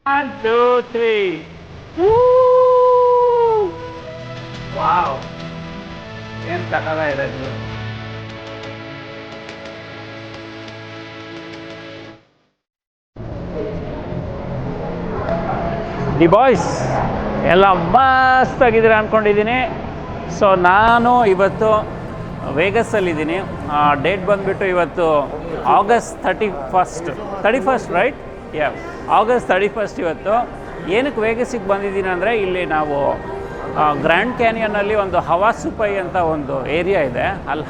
1, 2, 3. Woo! Wow. ಏನು ಸಕ್ಕತ್ತಾಗಿದೆ ಇದು. ದಿ ಬಾಯ್ಸ್ ಎಲ್ಲ ಮಸ್ತಾಗಿದ್ದೀರ ಅಂದ್ಕೊಂಡಿದ್ದೀನಿ. ಸೊ ನಾನು ಇವತ್ತು ವೇಗಸಲ್ಲಿದ್ದೀನಿ. ಡೇಟ್ ಬಂದುಬಿಟ್ಟು ಇವತ್ತು August 31st right? August 31st ಇವತ್ತು. ಏನಕ್ಕೆ ವೇಗಸಿಗೆ ಬಂದಿದ್ದೀನಿ ಅಂದರೆ ಇಲ್ಲಿ ನಾವು ಗ್ರ್ಯಾಂಡ್ ಕ್ಯಾನಿಯನಲ್ಲಿ ಒಂದು ಹವಾಸುಪೈ ಅಂತ ಒಂದು ಏರಿಯಾ ಇದೆ, ಅಲ್ಲಿ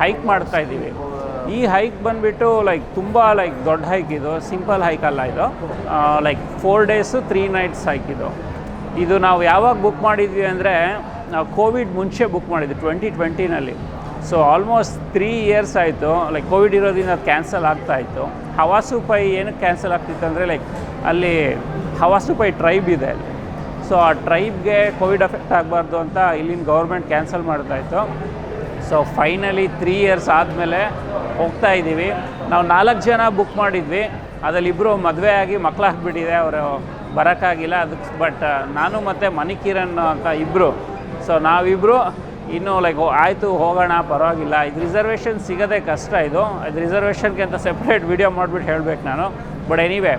ಹೈಕ್ ಮಾಡ್ತಾ ಇದ್ದೀವಿ. ಈ ಹೈಕ್ ಬಂದುಬಿಟ್ಟು ತುಂಬ ದೊಡ್ಡ ಹೈಕ್ ಇದು, ಸಿಂಪಲ್ ಹೈಕ್ ಅಲ್ಲ ಇದು. 4 days 3 nights ಹೈಕ್ ಇದು ನಾವು ಯಾವಾಗ ಬುಕ್ ಮಾಡಿದ್ವಿ ಅಂದರೆ ನಾವು ಕೋವಿಡ್ ಮುಂಚೆ ಬುಕ್ ಮಾಡಿದ್ವಿ 2020ನಲ್ಲಿ. ಸೊ ಆಲ್ಮೋಸ್ಟ್ 3 years ಆಯಿತು. ಕೋವಿಡ್ ಇರೋದ್ರಿಂದ ಅದು ಕ್ಯಾನ್ಸಲ್ ಆಗ್ತಾಯಿತ್ತು. ಹವಾಸುಪೈ ಏನಕ್ಕೆ ಕ್ಯಾನ್ಸಲ್ ಆಗ್ತಿತ್ತು ಅಂದರೆ ಅಲ್ಲಿ ಹವಾಸುಪೈ ಟ್ರೈಬ್ ಇದೆ ಅಲ್ಲಿ. ಸೊ ಆ ಟ್ರೈಬ್ಗೆ ಕೋವಿಡ್ ಎಫೆಕ್ಟ್ ಆಗಬಾರ್ದು ಅಂತ ಇಲ್ಲಿನ ಗೌರ್ಮೆಂಟ್ ಕ್ಯಾನ್ಸಲ್ ಮಾಡ್ತಾಯಿತ್ತು. ಸೊ ಫೈನಲಿ 3 years ಆದಮೇಲೆ ಹೋಗ್ತಾ ಇದ್ದೀವಿ. ನಾವು 4 ಜನ ಬುಕ್ ಮಾಡಿದ್ವಿ, ಅದರಲ್ಲಿ ಇಬ್ಬರು ಮದುವೆ ಆಗಿ ಮಕ್ಕಳಾಗ್ಬಿಟ್ಟಿದೆ, ಅವರು ಬರೋಕ್ಕಾಗಿಲ್ಲ ಅದಕ್ಕೆ. ಬಟ್ ನಾನು ಮತ್ತು ಮಣಿಕಿರಣ್ ಅಂತ ಇಬ್ಬರು. ಸೊ ನಾವಿಬ್ಬರು ಇನ್ನೂ ಆಯಿತು ಹೋಗೋಣ ಪರವಾಗಿಲ್ಲ. ಇದು ರಿಸರ್ವೇಷನ್ ಸಿಗೋದೇ ಕಷ್ಟ. ಇದು ರಿಸರ್ವೇಷನ್ಗೆ ಅಂತ ಸೆಪ್ರೇಟ್ ವಿಡಿಯೋ ಮಾಡಿಬಿಟ್ಟು ಹೇಳಬೇಕು ನಾನು. ಬಟ್ ಎನಿವೇ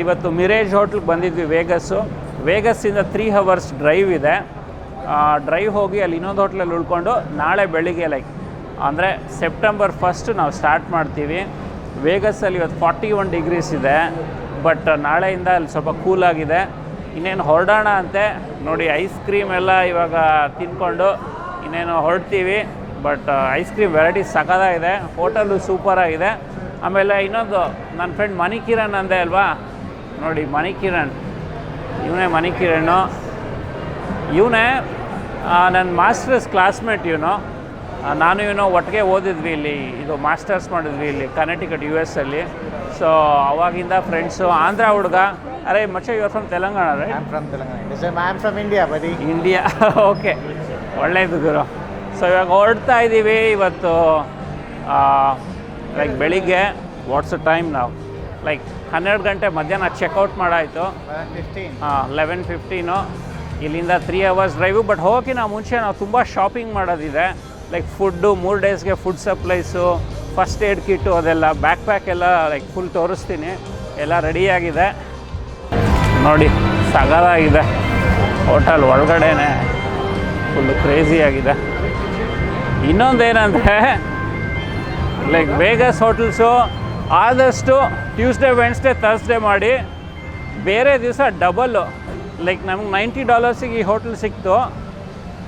ಇವತ್ತು ಮಿರೇಜ್ ಹೋಟ್ಲಿಗೆ ಬಂದಿದ್ವಿ ವೇಗಸ್ಸಿಂದ 3 hours ಡ್ರೈವ್ ಇದೆ. ಡ್ರೈವ್ ಹೋಗಿ ಅಲ್ಲಿ ಇನ್ನೊಂದು ಹೋಟ್ಲಲ್ಲಿ ಉಳ್ಕೊಂಡು ನಾಳೆ ಬೆಳಿಗ್ಗೆ ಅಂದರೆ September 1st ನಾವು ಸ್ಟಾರ್ಟ್ ಮಾಡ್ತೀವಿ. ವೇಗಸ್ಸಲ್ಲಿ ಇವತ್ತು 41 degrees ಇದೆ. ಬಟ್ ನಾಳೆಯಿಂದ ಅಲ್ಲಿ ಸ್ವಲ್ಪ ಕೂಲಾಗಿದೆ. ಇನ್ನೇನು ಹೊರಡೋಣ ಅಂತೆ ನೋಡಿ. ಐಸ್ ಕ್ರೀಮ್ ಎಲ್ಲ ಇವಾಗ ತಿಂದ್ಕೊಂಡು ಇನ್ನೇನು ಹೊರಡ್ತೀವಿ. ಬಟ್ ಐಸ್ ಕ್ರೀಮ್ ವೆರೈಟೀಸ್ ಸಖತ್ತಾಗಿದೆ, ಹೋಟೆಲು ಸೂಪರಾಗಿದೆ. ಆಮೇಲೆ ಇನ್ನೊಂದು ನನ್ನ ಫ್ರೆಂಡ್ ಮಣಿಕಿರಣ್ ಅಂದೆ ಅಲ್ವಾ, ನೋಡಿ ಮಣಿಕಿರಣ್, ಇವನೇ ಮಣಿಕಿರಣ್. ಇವನೇ ನನ್ನ ಮಾಸ್ಟರ್ಸ್ ಕ್ಲಾಸ್ಮೇಟ್. ನಾನು ಒಟ್ಟಿಗೆ ಓದಿದ್ವಿ ಇಲ್ಲಿ, ಇದು ಮಾಸ್ಟರ್ಸ್ ಮಾಡಿದ್ವಿ ಇಲ್ಲಿ ಕರ್ನಾಟಕ US ಅಲ್ಲಿ. ಸೊ ಅವಾಗಿಂದ ಫ್ರೆಂಡ್ಸು. ಆಂಧ್ರ ಹುಡುಗ. ಅರೆ ಮಚ್ಚ, you are from Telangana right? I'm from Telangana. I'm from India, buddy. India okay, ಒಳ್ಳೆಯದು ಗುರು. ಸೊ ಇವಾಗ ಹೊರಡ್ತಾ ಇದ್ದೀವಿ ಇವತ್ತು. ಬೆಳಿಗ್ಗೆ ವಾಟ್ಸ್ ಟೈಮ್ ನಾವು 12 ಗಂಟೆ ಮಧ್ಯಾಹ್ನ ಚೆಕ್ಔಟ್ ಮಾಡಾಯಿತು. 11:15 ಇಲ್ಲಿಂದ 3 hours ಡ್ರೈವು. ಬಟ್ ಹೋಗೋಕ್ಕಿಂತ ಮುಂಚೆ ನಾವು ತುಂಬ ಶಾಪಿಂಗ್ ಮಾಡೋದಿದೆ. ಫುಡ್ಡು 3 daysಗೆ food supplies, first aid kit, ಅದೆಲ್ಲ ಬ್ಯಾಕ್ ಪ್ಯಾಕ್ ಎಲ್ಲ ಫುಲ್ ತೋರಿಸ್ತೀನಿ. ಎಲ್ಲ ರೆಡಿಯಾಗಿದೆ ನೋಡಿ, ಸಗದಾಗಿದೆ. ಹೋಟೆಲ್ ಒಳಗಡೆನೆ ಫುಲ್ಲು ಕ್ರೇಜಿಯಾಗಿದೆ. ಇನ್ನೊಂದೇನೆಂದರೆ ವೇಗಸ್ ಹೋಟೆಲ್ಸು ಆದಷ್ಟು ಟ್ಯೂಸ್ಡೇ ವೆನ್ಸ್ಡೇ ಥರ್ಸ್ಡೇ ಮಾಡಿ, ಬೇರೆ ದಿವಸ ಡಬಲ್ಲು. ನಮಗೆ $90 ಈ ಹೋಟೆಲ್ ಸಿಕ್ತು,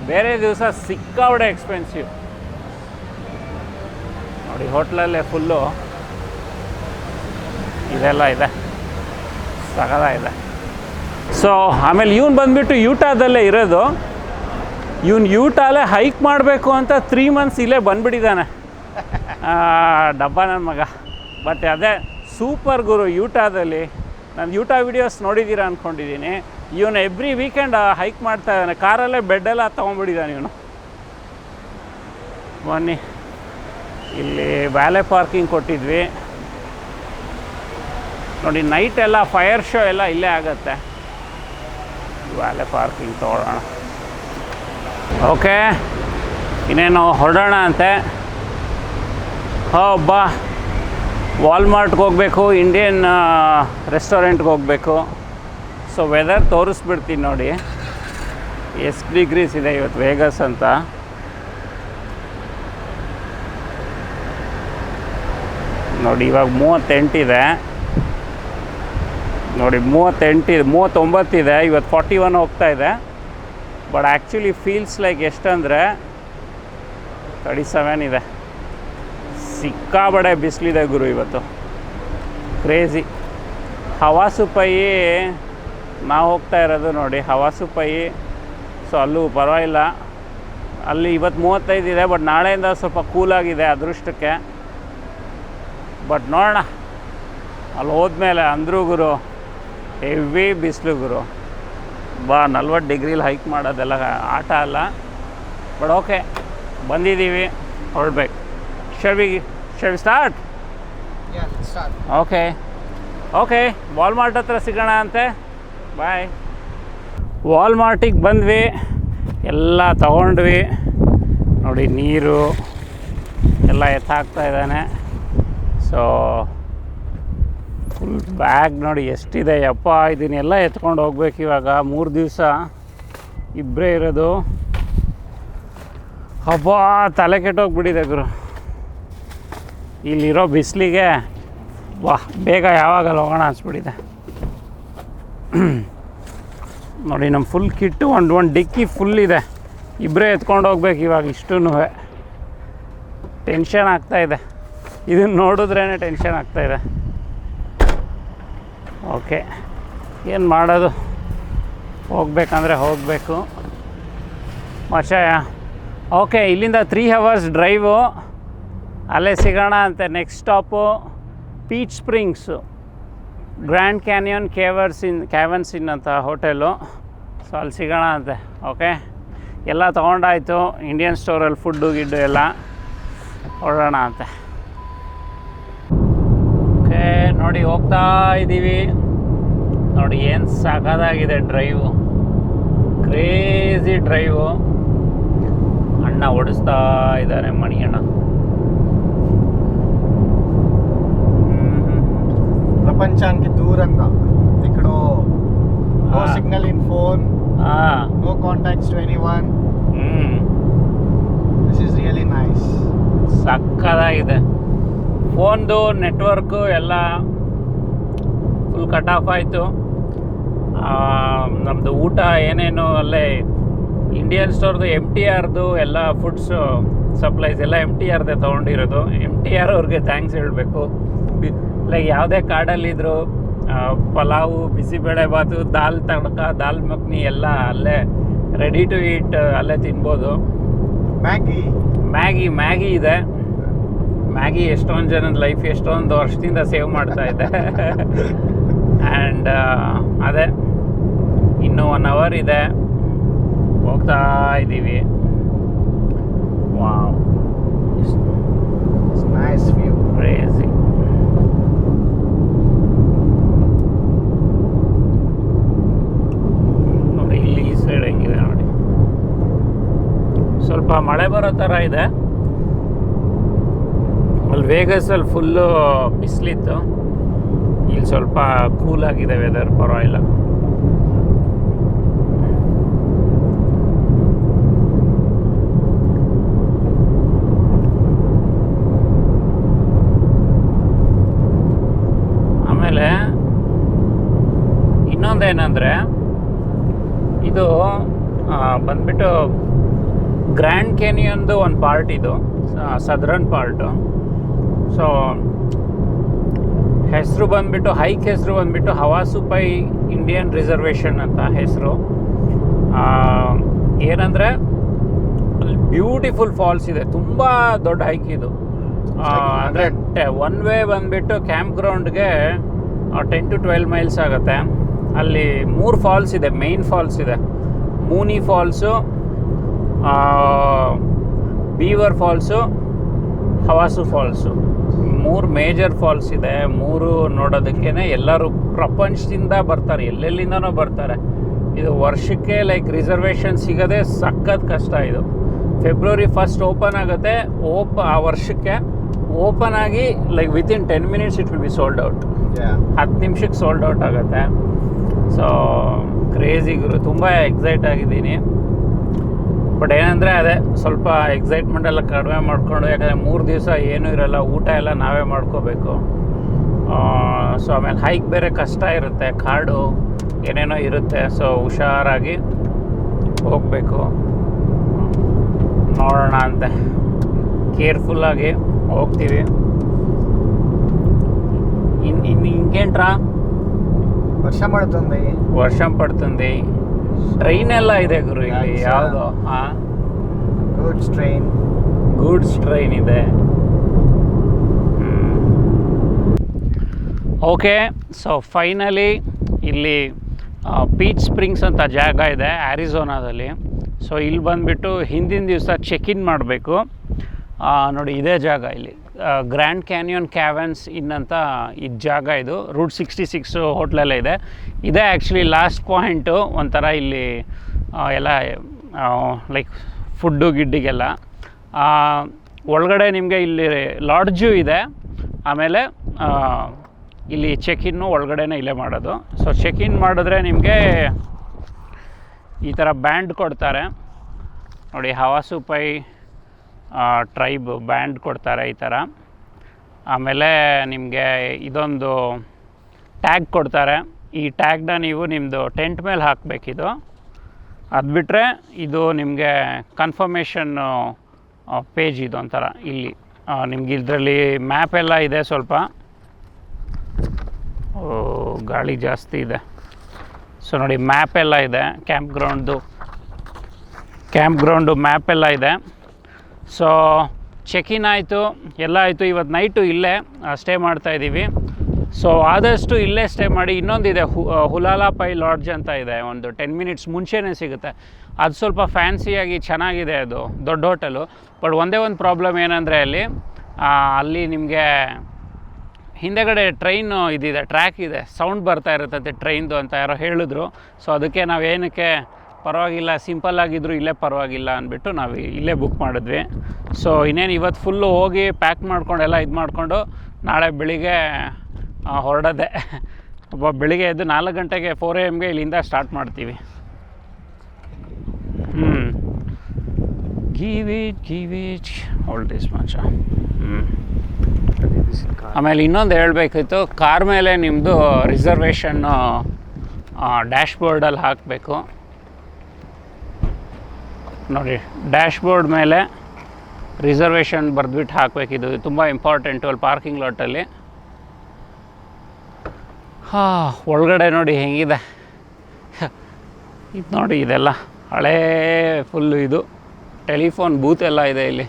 ಬೇರೆ ದಿವಸ ಸಿಕ್ಕಾಬಡೆ ಎಕ್ಸ್ಪೆನ್ಸಿವ್ ನೋಡಿ. ಹೋಟ್ಲಲ್ಲೇ ಫುಲ್ಲು ಇದೆಲ್ಲ ಇದೆ, ಸಗದಾಗಿದೆ. ಸೊ ಆಮೇಲೆ ಇವನು ಬಂದುಬಿಟ್ಟು ಯೂಟಾದಲ್ಲೇ ಇರೋದು. ಯೂಟಾಲೇ ಹೈಕ್ ಮಾಡಬೇಕು ಅಂತ 3 months ಇಲ್ಲೇ ಬಂದುಬಿಟ್ಟಿದ್ದಾನೆ ಡಬ್ಬ ನನ್ನ ಮಗ. ಬಟ್ ಅದೇ ಸೂಪರ್ ಗುರು ಯೂಟಾದಲ್ಲಿ. ನಾನು ಯೂಟಾ ವಿಡಿಯೋಸ್ ನೋಡಿದ್ದೀರಾ ಅಂದ್ಕೊಂಡಿದ್ದೀನಿ. ಇವನು ಎವ್ರಿ ವೀಕೆಂಡ್ ಹೈಕ್ ಮಾಡ್ತಾ ಇದ್ದಾನೆ. ಕಾರಲ್ಲೇ ಬೆಡ್ಡೆಲ್ಲ ತೊಗೊಂಡ್ಬಿಟ್ಟಿದ್ದಾನೆ ಇವನು. ಬನ್ನಿ, ಇಲ್ಲಿ ವ್ಯಾಲೆ ಪಾರ್ಕಿಂಗ್ ಕೊಟ್ಟಿದ್ವಿ ನೋಡಿ. ನೈಟ್ ಎಲ್ಲ ಫೈರ್ ಶೋ ಎಲ್ಲ ಇಲ್ಲೇ ಆಗುತ್ತೆ. ವ್ಯಾಲೆ ಪಾರ್ಕಿಂಗ್ ತೊಗೊಳ್ಳೋಣ. ಓಕೆ, ಇನ್ನೇನು ಹೊರಡೋಣ ಅಂತೆ. ಬಾ, ವಾಲ್ಮಾರ್ಟ್ಗೆ ಹೋಗಬೇಕು, ಇಂಡಿಯನ್ ರೆಸ್ಟೋರೆಂಟ್ಗೆ ಹೋಗಬೇಕು. ಸೊ ವೆದರ್ ತೋರಿಸ್ಬಿಡ್ತೀನಿ ನೋಡಿ, ಎಷ್ಟು ಡಿಗ್ರೀಸ್ ಇದೆ ಇವತ್ತು ವೇಗಸ್ ಅಂತ. ನೋಡಿ ಇವಾಗ 38 ಇದೆ ನೋಡಿ, 39 ಇದೆ. ಇವತ್ತು 41 ಹೋಗ್ತಾ ಇದೆ. ಬಟ್ ಆ್ಯಕ್ಚುಲಿ ಫೀಲ್ಸ್ ಎಷ್ಟಂದರೆ 37 ಇದೆ. ಸಿಕ್ಕಾಬಡೆ ಬಿಸಿಲಿದೆ ಗುರು ಇವತ್ತು, ಕ್ರೇಜಿ. ಹವಾಸುಪೈ ನಾವು ಹೋಗ್ತಾ ಇರೋದು ನೋಡಿ, ಹವಾಸುಪೈ. ಸೊ ಅಲ್ಲೂ ಪರವಾಗಿಲ್ಲ, ಅಲ್ಲಿ ಇವತ್ತು 35 ಇದೆ. ಬಟ್ ನಾಳೆಯಿಂದ ಸ್ವಲ್ಪ ಕೂಲಾಗಿದೆ ಅದೃಷ್ಟಕ್ಕೆ. ಬಟ್ ನೋಡೋಣ, ಅಲ್ಲಿ ಹೋದ್ಮೇಲೆ ಅಂದರೂ ಗುರು ಹೆವಿ ಬಿಸಿಲು ಗುರು. 40 ಡಿಗ್ರಿಲಿ ಹೈಕ್ ಮಾಡೋದೆಲ್ಲ ಆಟ ಅಲ್ಲ. ಬಟ್ ಓಕೆ, ಬಂದಿದ್ದೀವಿ, ಹೊರಡ್ಬೇಕು. Shall we start? Yeah, let's start. Okay. Okay, Walmart ಹತ್ರ ಸಿಗೋಣ ಅಂತೆ. ಬಾಯ್. ವಾಲ್ಮಾರ್ಟಿಗೆ ಬಂದ್ವಿ, ಎಲ್ಲ ತಗೊಂಡ್ವಿ. ನೋಡಿ ನೀರು ಎಲ್ಲ ಎತ್ತಾಕ್ತಾ ಇದ್ದಾನೆ. ಸೊ ಫುಲ್ ಬ್ಯಾಗ್ ನೋಡಿ ಎಷ್ಟಿದೆ ಯಪ್ಪ. ಇದನ್ನೆಲ್ಲ ಎತ್ಕೊಂಡು ಹೋಗ್ಬೇಕು ಇವಾಗ. 3 ದಿವಸ ಇಬ್ಬರೇ ಇರೋದು. ಹಬ್ಬ ತಲೆ ಕೆಟ್ಟೋಗ್ಬಿಟ್ಟಿದೆ ಗುರು ಇಲ್ಲಿರೋ ಬಿಸಿಲಿಗೆ. ಬೇಗ ಯಾವಾಗಲ್ಲ ಹೋಗೋಣ ಅನಿಸ್ಬಿಟ್ಟಿದೆ. ನೋಡಿ ನಮ್ಮ ಫುಲ್ ಕಿಟ್ಟು ಒಂದು ಡಿಕ್ಕಿ ಫುಲ್ ಇದೆ. ಇಬ್ಬರೇ ಎತ್ಕೊಂಡು ಹೋಗ್ಬೇಕು ಇವಾಗ. ಇಷ್ಟೂ ಟೆನ್ಷನ್ ಆಗ್ತಾಯಿದೆ. ಇದನ್ನು ನೋಡಿದ್ರೇ ಟೆನ್ಷನ್ ಆಗ್ತಾಯಿದೆ. ಓಕೆ, ಏನು ಮಾಡೋದು, ಹೋಗ್ಬೇಕಂದ್ರೆ ಹೋಗಬೇಕು ಮಚಾಯ. ಓಕೆ, ಇಲ್ಲಿಂದ 3 hours ಡ್ರೈವು. ಅಲ್ಲೇ ಸಿಗೋಣ ಅಂತೆ. Next stop Peach Springs, Grand Canyon Caverns Inn ಅಂತ ಹೋಟೆಲು. ಸೊ ಅಲ್ಲಿ ಸಿಗೋಣ ಅಂತೆ. ಓಕೆ, ಎಲ್ಲ ತೊಗೊಂಡಾಯಿತು. ಇಂಡಿಯನ್ ಸ್ಟೋರಲ್ಲಿ ಫುಡ್ಡು ಗಿಡ್ಡು ಎಲ್ಲ ಹೊರಡೋಣ ಅಂತೆ. ಓಕೆ, ನೋಡಿ ಹೋಗ್ತಾ ಇದ್ದೀವಿ. ನೋಡಿ ಏನು ಸಾಕಾಗಿದೆ ಡ್ರೈವು, ಕ್ರೇಜಿ ಡ್ರೈವು. ಅಣ್ಣ ಓಡಿಸ್ತಾ ಇದ್ದಾರೆ, ಮಣಿ ಅಣ್ಣ. ప్రపంచానికి దూరంగా ఇక్కడ no signal in phone, no contacts to anyone. This is really nice. ಸಕ್ಕತ್ತಾಗಿದೆ. ಫೋನ್ದು ನೆಟ್ವರ್ಕು ಎಲ್ಲ ಫುಲ್ ಕಟ್ ಆಫ್ ಆಯಿತು. ನಮ್ಮದು ಊಟ ಏನೇನು ಅಲ್ಲೇ ಇಂಡಿಯನ್ ಸ್ಟೋರ್ದು MTRದು ಎಲ್ಲ ಫುಡ್ಸು ಸಪ್ಲೈಸ್ ಎಲ್ಲ MTRದೇ ತೊಗೊಂಡಿರೋದು. MTR ಅವ್ರಿಗೆ ಥ್ಯಾಂಕ್ಸ್ ಹೇಳಬೇಕು. ಲೈಕ್ ಯಾವುದೇ ಕಾರ್ಡಲ್ಲಿದ್ದರು ಪಲಾವು, ಬಿಸಿಬೇಳೆಬಾತು, ದಾಲ್ ತಡ್ಕ, ದಾಲ್ ಮಖ್ನಿ ಎಲ್ಲ ಅಲ್ಲೇ ರೆಡಿ ಟು ಈಟ್ ಅಲ್ಲೇ ತಿನ್ಬೋದು. ಮ್ಯಾಗಿ ಇದೆ. ಮ್ಯಾಗಿ ಎಷ್ಟೊಂದು ಜನದ ಲೈಫ್ ಎಷ್ಟೊಂದು ವರ್ಷದಿಂದ ಸೇವ್ ಮಾಡ್ತಾ ಇದೆ. ಆ್ಯಂಡ್ ಅದೇ ಇನ್ನೂ 1 hour ಇದೆ, ಹೋಗ್ತಾ ಇದ್ದೀವಿ. Wow, nice view, crazy. ನೋಡಿ ಇಲ್ಲಿ ಈ ಸೈಡ್ ಹೆಂಗಿದೆ ನೋಡಿ. ಸ್ವಲ್ಪ ಮಳೆ ಬರೋ ಥರ ಇದೆ. ಅಲ್ಲಿ ವೇಗಸಲ್ಲಿ ಫುಲ್ಲು ಬಿಸಿಲಿತ್ತು. ಇಲ್ಲಿ ಸ್ವಲ್ಪ ಕೂಲಾಗಿದೆ ವೆದರ್, ಪರವಾಗಿಲ್ಲ. ಆಮೇಲೆ ಇನ್ನೊಂದೇನೆಂದರೆ ಇದು ಬಂದ್ಬಿಟ್ಟು ಗ್ರ್ಯಾಂಡ್ ಕ್ಯಾನಿಯನ್ದು ಒಂದು ಪಾರ್ಟ್ ಇದು, ಸದರ್ನ್ ಪಾರ್ಟು. ಸೊ ಹೆಸರು ಬಂದುಬಿಟ್ಟು ಹೆಸರು ಬಂದುಬಿಟ್ಟು ಹವಾಸುಪೈ ಇಂಡಿಯನ್ ರಿಸರ್ವೇಷನ್ ಅಂತ ಹೆಸರು. ಏನಂದರೆ ಅಲ್ಲಿ ಬ್ಯೂಟಿಫುಲ್ ಫಾಲ್ಸ್ ಇದೆ. ತುಂಬ ದೊಡ್ಡ ಹೈಕ್ ಇದು. ಅಂದರೆ 1 ವೇ ಬಂದುಬಿಟ್ಟು ಕ್ಯಾಂಪ್ ಗ್ರೌಂಡ್ಗೆ 10 to 12 miles ಆಗುತ್ತೆ. ಅಲ್ಲಿ 3 ಫಾಲ್ಸ್ ಇದೆ. ಮೇಯ್ನ್ ಫಾಲ್ಸ್ ಇದೆ, Mooney Falls, Beaver Falls, Havasu Falls. 3 major falls ಇದೆ. 3 ನೋಡೋದಕ್ಕೇ ಎಲ್ಲರೂ ಪ್ರಪಂಚದಿಂದ ಬರ್ತಾರೆ, ಎಲ್ಲೆಲ್ಲಿಂದನೂ ಬರ್ತಾರೆ. ಇದು ವರ್ಷಕ್ಕೆ ಲೈಕ್ ರಿಸರ್ವೇಷನ್ ಸಿಗೋದೇ ಸಖತ್ ಕಷ್ಟ. ಇದು February 1st ಓಪನ್ ಆಗುತ್ತೆ. ಆ ವರ್ಷಕ್ಕೆ ಓಪನ್ ಆಗಿ like within 10 minutes it will be sold out. 10 ನಿಮಿಷಕ್ಕೆ ಸೋಲ್ಡ್ ಔಟ್ ಆಗುತ್ತೆ. ಸೊ ಕ್ರೇಜಿ ಗುರು, ತುಂಬ ಎಕ್ಸೈಟ್ ಆಗಿದ್ದೀನಿ. ಬಟ್ ಏನಂದರೆ ಅದೇ ಸ್ವಲ್ಪ ಎಕ್ಸೈಟ್ಮೆಂಟ್ ಎಲ್ಲ ಕಡಿಮೆ ಮಾಡಿಕೊಂಡು, ಯಾಕಂದರೆ 3 ದಿವಸ ಏನೂ ಇರೋಲ್ಲ, ಊಟ ಎಲ್ಲ ನಾವೇ ಮಾಡ್ಕೋಬೇಕು. ಸೊ ಆಮೇಲೆ ಹೈಕ್ ಬೇರೆ ಕಷ್ಟ ಇರುತ್ತೆ, ಕಾಡು ಏನೇನೋ ಇರುತ್ತೆ. ಸೊ ಹುಷಾರಾಗಿ ಹೋಗಬೇಕು. ನೋಡೋಣ ಅಂತೆ, ಕೇರ್ಫುಲ್ಲಾಗಿ ಹೋಗ್ತೀವಿ. ఇంకేంట్రా వర్షం పడుతుంది. ట్రైన్ ಎಲ್ಲ ಇದೆ ಗುರು ಇಲ್ಲಿ. ಯಾವುದು ಗೂಡ್ಸ್ ಟ್ರೈನ್ ಇದೆ. ಓಕೆ, ಸೊ ಫೈನಲಿ ಇಲ್ಲಿ ಪೀಚ್ ಸ್ಪ್ರಿಂಗ್ಸ್ ಅಂತ ಜಾಗ ಇದೆ ಆರಿಝೋನಾದಲ್ಲಿ. ಸೊ ಇಲ್ಲಿ ಬಂದುಬಿಟ್ಟು ಹಿಂದಿನ ದಿವಸ ಚೆಕ್ ಇನ್ ಮಾಡಬೇಕು. ನೋಡಿ ಇದೇ ಜಾಗ. ಇಲ್ಲಿ ಗ್ರ್ಯಾಂಡ್ ಕ್ಯಾನಿಯನ್ ಕ್ಯಾವೆನ್ಸ್ ಇನ್ ಅಂತ ಇದು ಜಾಗ, ಇದು ರೂಟ್ 66 ಹೋಟ್ಲೆಲ್ಲ ಇದೆ. ಇದೇ ಆ್ಯಕ್ಚುಲಿ ಲಾಸ್ಟ್ ಪಾಯಿಂಟು ಒಂಥರ ಇಲ್ಲಿ ಎಲ್ಲ ಲೈಕ್ ಫುಡ್ಡು ಗಿಡ್ಡಿಗೆಲ್ಲ. ಒಳಗಡೆ ನಿಮಗೆ ಇಲ್ಲಿ ಲಾಡ್ಜು ಇದೆ, ಆಮೇಲೆ ಇಲ್ಲಿ ಚೆಕ್-ಇನ್ನು ಒಳಗಡೆನೇ ಇಲ್ಲೇ ಮಾಡೋದು. ಸೊ ಚೆಕ್-ಇನ್ ಮಾಡಿದ್ರೆ ನಿಮಗೆ ಈ ಥರ ಬ್ಯಾಂಡ್ ಕೊಡ್ತಾರೆ ನೋಡಿ, ಹವಾಸುಪೈ ಟ್ರೈಬ್ ಬ್ಯಾಂಡ್ ಕೊಡ್ತಾರೆ ಈ ಥರ. ಆಮೇಲೆ ನಿಮಗೆ ಇದೊಂದು ಟ್ಯಾಗ್ ಕೊಡ್ತಾರೆ. ಈ ಟ್ಯಾಗ್ನ ನೀವು ನಿಮ್ಮದು ಟೆಂಟ್ ಮೇಲೆ ಹಾಕಬೇಕಿದು. ಅದು ಬಿಟ್ಟರೆ ಇದು ನಿಮಗೆ ಕನ್ಫರ್ಮೇಷನ್ನು ಪೇಜ್ ಇದು ಒಂಥರ. ಇಲ್ಲಿ ನಿಮ್ಗೆ ಇದರಲ್ಲಿ ಮ್ಯಾಪ್ ಎಲ್ಲ ಇದೆ. ಸ್ವಲ್ಪ ಗಾಳಿ ಜಾಸ್ತಿ ಇದೆ. ಸೊ ನೋಡಿ ಮ್ಯಾಪ್ ಎಲ್ಲ ಇದೆ, ಕ್ಯಾಂಪ್ ಗ್ರೌಂಡು ಮ್ಯಾಪ್ ಎಲ್ಲ ಇದೆ. ಸೊ ಚೆಕ್-ಇನ್ ಆಯಿತು, ಎಲ್ಲ ಆಯಿತು. ಇವತ್ತು ನೈಟು ಇಲ್ಲೇ ಸ್ಟೇ ಮಾಡ್ತಾಯಿದ್ದೀವಿ. ಸೊ ಆದಷ್ಟು ಇಲ್ಲೇ ಸ್ಟೇ ಮಾಡಿ. ಇನ್ನೊಂದಿದೆ ಹುಲಾಲಾ ಪೈ ಲಾಡ್ಜ್ ಅಂತ ಇದೆ, ಒಂದು 10 ಮಿನಿಟ್ಸ್ ಮುಂಚೆನೇ ಸಿಗುತ್ತೆ. ಅದು ಸ್ವಲ್ಪ ಫ್ಯಾನ್ಸಿಯಾಗಿ ಚೆನ್ನಾಗಿದೆ, ಅದು ದೊಡ್ಡ ಹೋಟೆಲು. ಬಟ್ ಒಂದೇ ಒಂದು ಪ್ರಾಬ್ಲಮ್ ಏನಂದರೆ ಅಲ್ಲಿ ನಿಮಗೆ ಹಿಂದೆಗಡೆ ಟ್ರೈನು ಇದಿದೆ, ಟ್ರ್ಯಾಕ್ ಇದೆ, ಸೌಂಡ್ ಬರ್ತಾ ಇರುತ್ತೆ ಟ್ರೈನ್ದು ಅಂತ ಯಾರೋ ಹೇಳಿದ್ರು. ಸೊ ಅದಕ್ಕೆ ನಾವೇನಕ್ಕೆ ಪರವಾಗಿಲ್ಲ, ಸಿಂಪಲ್ಲಾಗಿದ್ದರೂ ಇಲ್ಲೇ ಪರವಾಗಿಲ್ಲ ಅಂದ್ಬಿಟ್ಟು ನಾವು ಇಲ್ಲೇ ಬುಕ್ ಮಾಡಿದ್ವಿ. ಸೊ ಇನ್ನೇನು ಇವತ್ತು ಫುಲ್ಲು ಹೋಗಿ ಪ್ಯಾಕ್ ಮಾಡ್ಕೊಂಡು ಎಲ್ಲ ಇದು ಮಾಡಿಕೊಂಡು ನಾಳೆ ಬೆಳಿಗ್ಗೆ ಹೊರಡೋದೆ. ಬೆಳಿಗ್ಗೆ ಎದ್ದು 4 ಗಂಟೆಗೆ 4 AM ಇಲ್ಲಿಂದ ಸ್ಟಾರ್ಟ್ ಮಾಡ್ತೀವಿ. ಗೀವಿಚ್ ಆಲ್ ದಿಸ್ ಮಚ. ಆಮೇಲೆ ಇನ್ನೊಂದು ಹೇಳಬೇಕಿತ್ತು, ಕಾರ್ ಮೇಲೆ ನಿಮ್ಮದು ರಿಸರ್ವೇಷನ್ನು ಡ್ಯಾಶ್ಬೋರ್ಡಲ್ಲಿ ಹಾಕಬೇಕು ನೋಡಿ. ಡ್ಯಾಶ್ಬೋರ್ಡ್ ಮೇಲೆ ರಿಸರ್ವೇಷನ್ ಬರೆದ್ಬಿಟ್ಟು ಹಾಕಬೇಕಿದು, ತುಂಬ ಇಂಪಾರ್ಟೆಂಟು ಅಲ್ಲಿ ಪಾರ್ಕಿಂಗ್ ಲಾಟಲ್ಲಿ. ಒಳಗಡೆ ನೋಡಿ ಹೆಂಗಿದೆ ಇದು. ನೋಡಿ ಇದೆಲ್ಲ ಹಳೇ ಫುಲ್ಲು ಇದು ಟೆಲಿಫೋನ್ ಬೂತ್ ಎಲ್ಲ ಇದೆ ಇಲ್ಲಿ.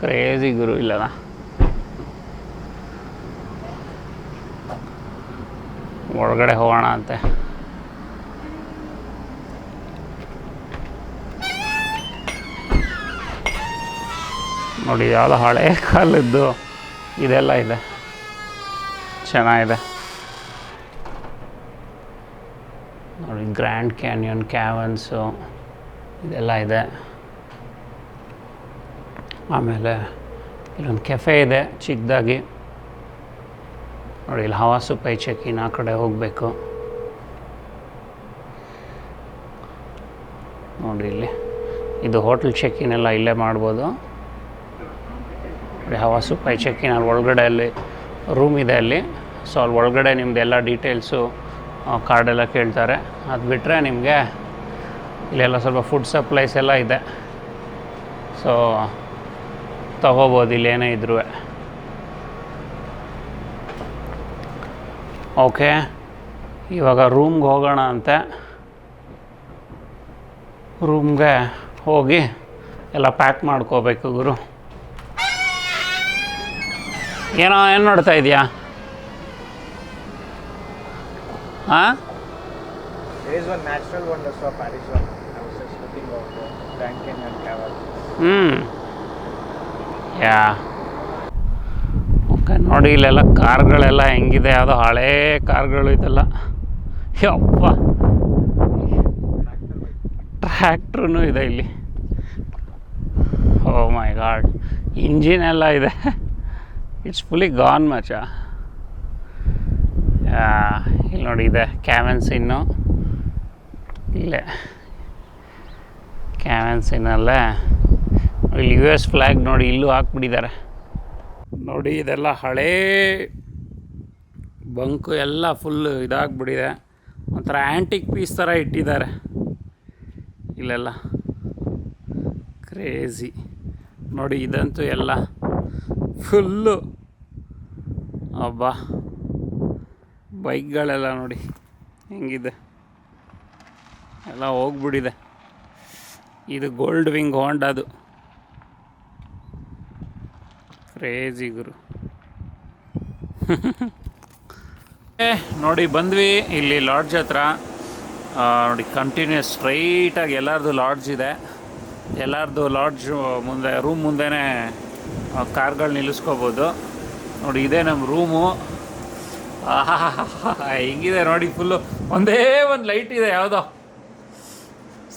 ಕ್ರೇಜಿ ಗುರು ಇಲ್ಲದ. ಒಳಗಡೆ ಹೋಗೋಣ ಅಂತೆ. ನೋಡಿ ಯಾವುದೋ ಹಳೆ ಕಾಲದ್ದು ಇದೆಲ್ಲ ಇದೆ, ಚೆನ್ನಾಗಿದೆ ನೋಡಿ. ಗ್ರ್ಯಾಂಡ್ ಕ್ಯಾನಿಯನ್ ಕ್ಯಾವೆನ್ಸು ಇದೆಲ್ಲ ಇದೆ. ಆಮೇಲೆ ಇಲ್ಲೊಂದು ಕೆಫೆ ಇದೆ ಚಿಕ್ಕದಾಗಿ ನೋಡಿ. ಇಲ್ಲಿ ಹವಾಸುಪೈ ಚೆಕ್-ಇನ್ ಆ ಕಡೆ ಹೋಗಬೇಕು ನೋಡಿ. ಇಲ್ಲಿ ಇದು ಹೋಟೆಲ್ ಚೆಕ್-ಇನ್ ಎಲ್ಲ ಇಲ್ಲೇ ಮಾಡ್ಬೋದು ನೋಡಿ. ಹವಾಸುಪೈ ಚೆಕ್-ಇನ್ ಅಲ್ಲಿ ಒಳಗಡೆ ಅಲ್ಲಿ ರೂಮ್ ಇದೆ ಅಲ್ಲಿ. ಸೊ ಅಲ್ಲಿ ಒಳಗಡೆ ನಿಮ್ಮದೆಲ್ಲ ಡೀಟೇಲ್ಸು ಕಾರ್ಡೆಲ್ಲ ಕೇಳ್ತಾರೆ. ಅದು ಬಿಟ್ಟರೆ ನಿಮಗೆ ಇಲ್ಲೆಲ್ಲ ಸ್ವಲ್ಪ ಫುಡ್ ಸಪ್ಲೈಸ್ ಎಲ್ಲ ಇದೆ. ಸೊ ತಗೋಬೋದು ಇಲ್ಲೇನೇ ಇದ್ರೂ. ಓಕೆ, ಇವಾಗ ರೂಮ್ಗೆ ಹೋಗೋಣ ಅಂತೆ. ರೂಮ್ಗೆ ಹೋಗಿ ಎಲ್ಲ ಪ್ಯಾಕ್ ಮಾಡ್ಕೋಬೇಕು ಗುರು. ಏನು ನೋಡ್ತಾ ಇದೆಯಾ? ಹಾಂ, There is one natural wonder of Arizona. I was just looking at the Grand Canyon Cavern. Yeah okay. ನೋಡಿ ಇಲ್ಲೆಲ್ಲ ಕಾರ್ಗಳೆಲ್ಲ ಹೆಂಗಿದೆ, ಯಾವುದೋ ಹಳೇ ಕಾರ್ಗಳು ಇದೆಲ್ಲ. ಯಪ್ಪ, ಟ್ರ್ಯಾಕ್ಟ್ರೂ ಇದೆ ಇಲ್ಲಿ. ಓ ಮೈ ಗಾಡ್, ಇಂಜಿನ್ ಎಲ್ಲ ಇದೆ. ಇಟ್ಸ್ ಫುಲ್ಲಿ ಗಾನ್ ಮಚ. ಇಲ್ಲಿ ನೋಡಿ ಇದೆ ಕ್ಯಾವೆನ್ಸ್. ಇನ್ನು ಇಲ್ಲೇ ಕ್ಯಾವೆನ್ಸಿನಲ್ಲೇ ಇಲ್ಲಿ US ಫ್ಲ್ಯಾಗ್ ನೋಡಿ ಇಲ್ಲೂ ಹಾಕ್ಬಿಟ್ಟಿದ್ದಾರೆ ನೋಡಿ. ಇದೆಲ್ಲ ಹಳೇ ಬಂಕು ಎಲ್ಲ ಫುಲ್ಲು ಇದಾಗ್ಬಿಟ್ಟಿದೆ. ಒಂಥರ ಆ್ಯಂಟಿಕ್ ಪೀಸ್ ಥರ ಇಟ್ಟಿದ್ದಾರೆ ಇಲ್ಲೆಲ್ಲ. ಕ್ರೇಜಿ ನೋಡಿ. ಇದಂತೂ ಎಲ್ಲ ಫುಲ್ಲು ಅಬ್ಬಾ, ಬೈಕ್ಗಳೆಲ್ಲ ನೋಡಿ ಹೆಂಗಿದೆ, ಎಲ್ಲ ಹೋಗ್ಬಿಟ್ಟಿದೆ. ಇದು ಗೋಲ್ಡ್ ವಿಂಗ್ ಹೋಂಡಾದು. ಕ್ರೇಜಿ ಗುರು. ನೋಡಿ ಬಂದ್ವಿ ಇಲ್ಲಿ ಲಾಡ್ಜ್ ಹತ್ರ. ನೋಡಿ ಕಂಟಿನ್ಯೂಸ್ ಸ್ಟ್ರೈಟಾಗಿ ಎಲ್ಲರದು ಲಾಡ್ಜ್ ಇದೆ. ಎಲ್ಲರದು ಲಾಡ್ಜ್ ಮುಂದೆ ರೂಮ್ ಮುಂದೆನೇ ಕಾರ್ಗಳು ನಿಲ್ಲಿಸ್ಕೋಬೋದು. ನೋಡಿ ಇದೇ ನಮ್ಮ ರೂಮು. ಹೆಂಗಿದೆ ನೋಡಿ, ಫುಲ್ಲು ಒಂದೇ ಒಂದು ಲೈಟ್ ಇದೆ ಯಾವುದೋ,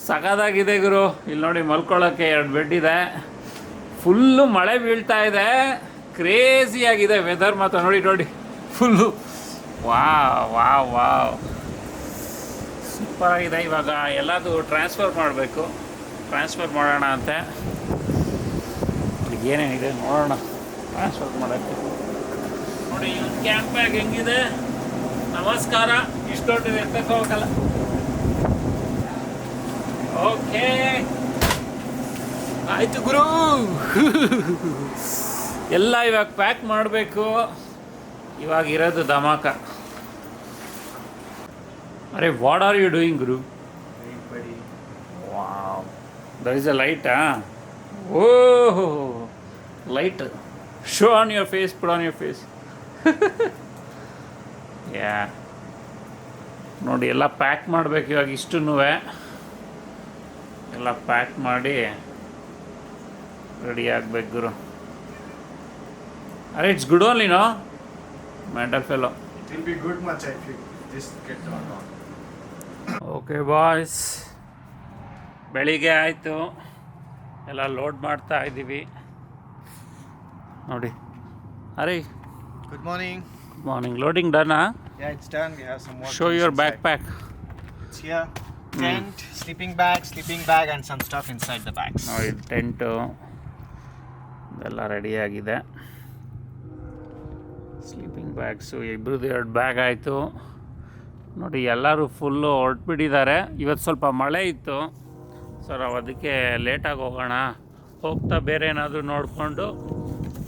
ಸಗದಾಗಿದೆ ಗುರು. ಇಲ್ಲಿ ನೋಡಿ ಮಲ್ಕೊಳ್ಳೋಕ್ಕೆ 2 ಬೆಡ್ ಇದೆ. ಫುಲ್ಲು ಮಳೆ ಬೀಳ್ತಾ ಇದೆ, ಕ್ರೇಜಿಯಾಗಿದೆ ವೆದರ್ ಮಾತ್ರ. ನೋಡಿ ಫುಲ್ಲು ವಾವ್ ಸೂಪರಾಗಿದೆ. ಇವಾಗ ಎಲ್ಲದು ಟ್ರಾನ್ಸ್ಫರ್ ಮಾಡೋಣ ಅಂತೆ. ಏನೇನಿದೆ ನೋಡೋಣ ಟ್ರಾನ್ಸ್ಫರ್ ಮಾಡೋಕ್ಕೆ. ನೋಡಿ ಇವತ್ತು ಕ್ಯಾಂಪ್ ಬ್ಯಾಗ್ ಹೆಂಗಿದೆ, ನಮಸ್ಕಾರ. ಇಷ್ಟು ದೊಡ್ಡದು ಎತ್ತಕ್ಕೆ ಹೋಗಲ್ಲ. ಓಕೆ ಆಯಿತು ಗುರು. ಎಲ್ಲ ಇವಾಗ ಪ್ಯಾಕ್ ಮಾಡಬೇಕು. ಇವಾಗ ಇರೋದು ಧಮಾಕ. ಅರೆ ವಾಟ್ ಆರ್ ಯು ಡೂಯಿಂಗ್ ಗುರು? ವಾವ್, ದರ್ ಇಸ್ ಅ ಲೈಟಾ? ಓಹೋ, light. Show on your face, put on your face. Yeah ನೋಡಿ ಎಲ್ಲ ಪ್ಯಾಕ್ ಮಾಡಬೇಕು ಇವಾಗ. ಇಷ್ಟನ್ನೂ ಎಲ್ಲ ಪ್ಯಾಕ್ ಮಾಡಿ ರೆಡಿ ಆಗಬೇಕು ಗುರು. ಅರೆ it's good only no mental fellow. It will be good much if you just get on. Okay boys, ಬೆಳಿಗ್ಗೆ ಆಯಿತು, ಎಲ್ಲ ಲೋಡ್ ಮಾಡ್ತಾ ಇದ್ದೀವಿ ನೋಡಿ. ಅರೆ Good morning. Morning loading done. Yeah, it's done. We have some more. Show things your inside. Back pack. It's here. Tent, sleeping bag and some stuff inside the bags. ನೋಡಿ tent ಎಲ್ಲ ರೆಡಿಯಾಗಿದೆ. Sleeping bags ಇಬ್ಬರದ್ದು 2 bag ಆಯಿತು ನೋಡಿ. ಎಲ್ಲರೂ full ಹೊರಟ್ಬಿಟ್ಟಿದ್ದಾರೆ. ಇವತ್ತು ಸ್ವಲ್ಪ ಮಳೆ ಇತ್ತು, ಸೊ ನಾವು ಅದಕ್ಕೆ ಲೇಟಾಗಿ ಹೋಗೋಣ, ಹೋಗ್ತಾ ಬೇರೆ ಏನಾದರೂ ನೋಡಿಕೊಂಡು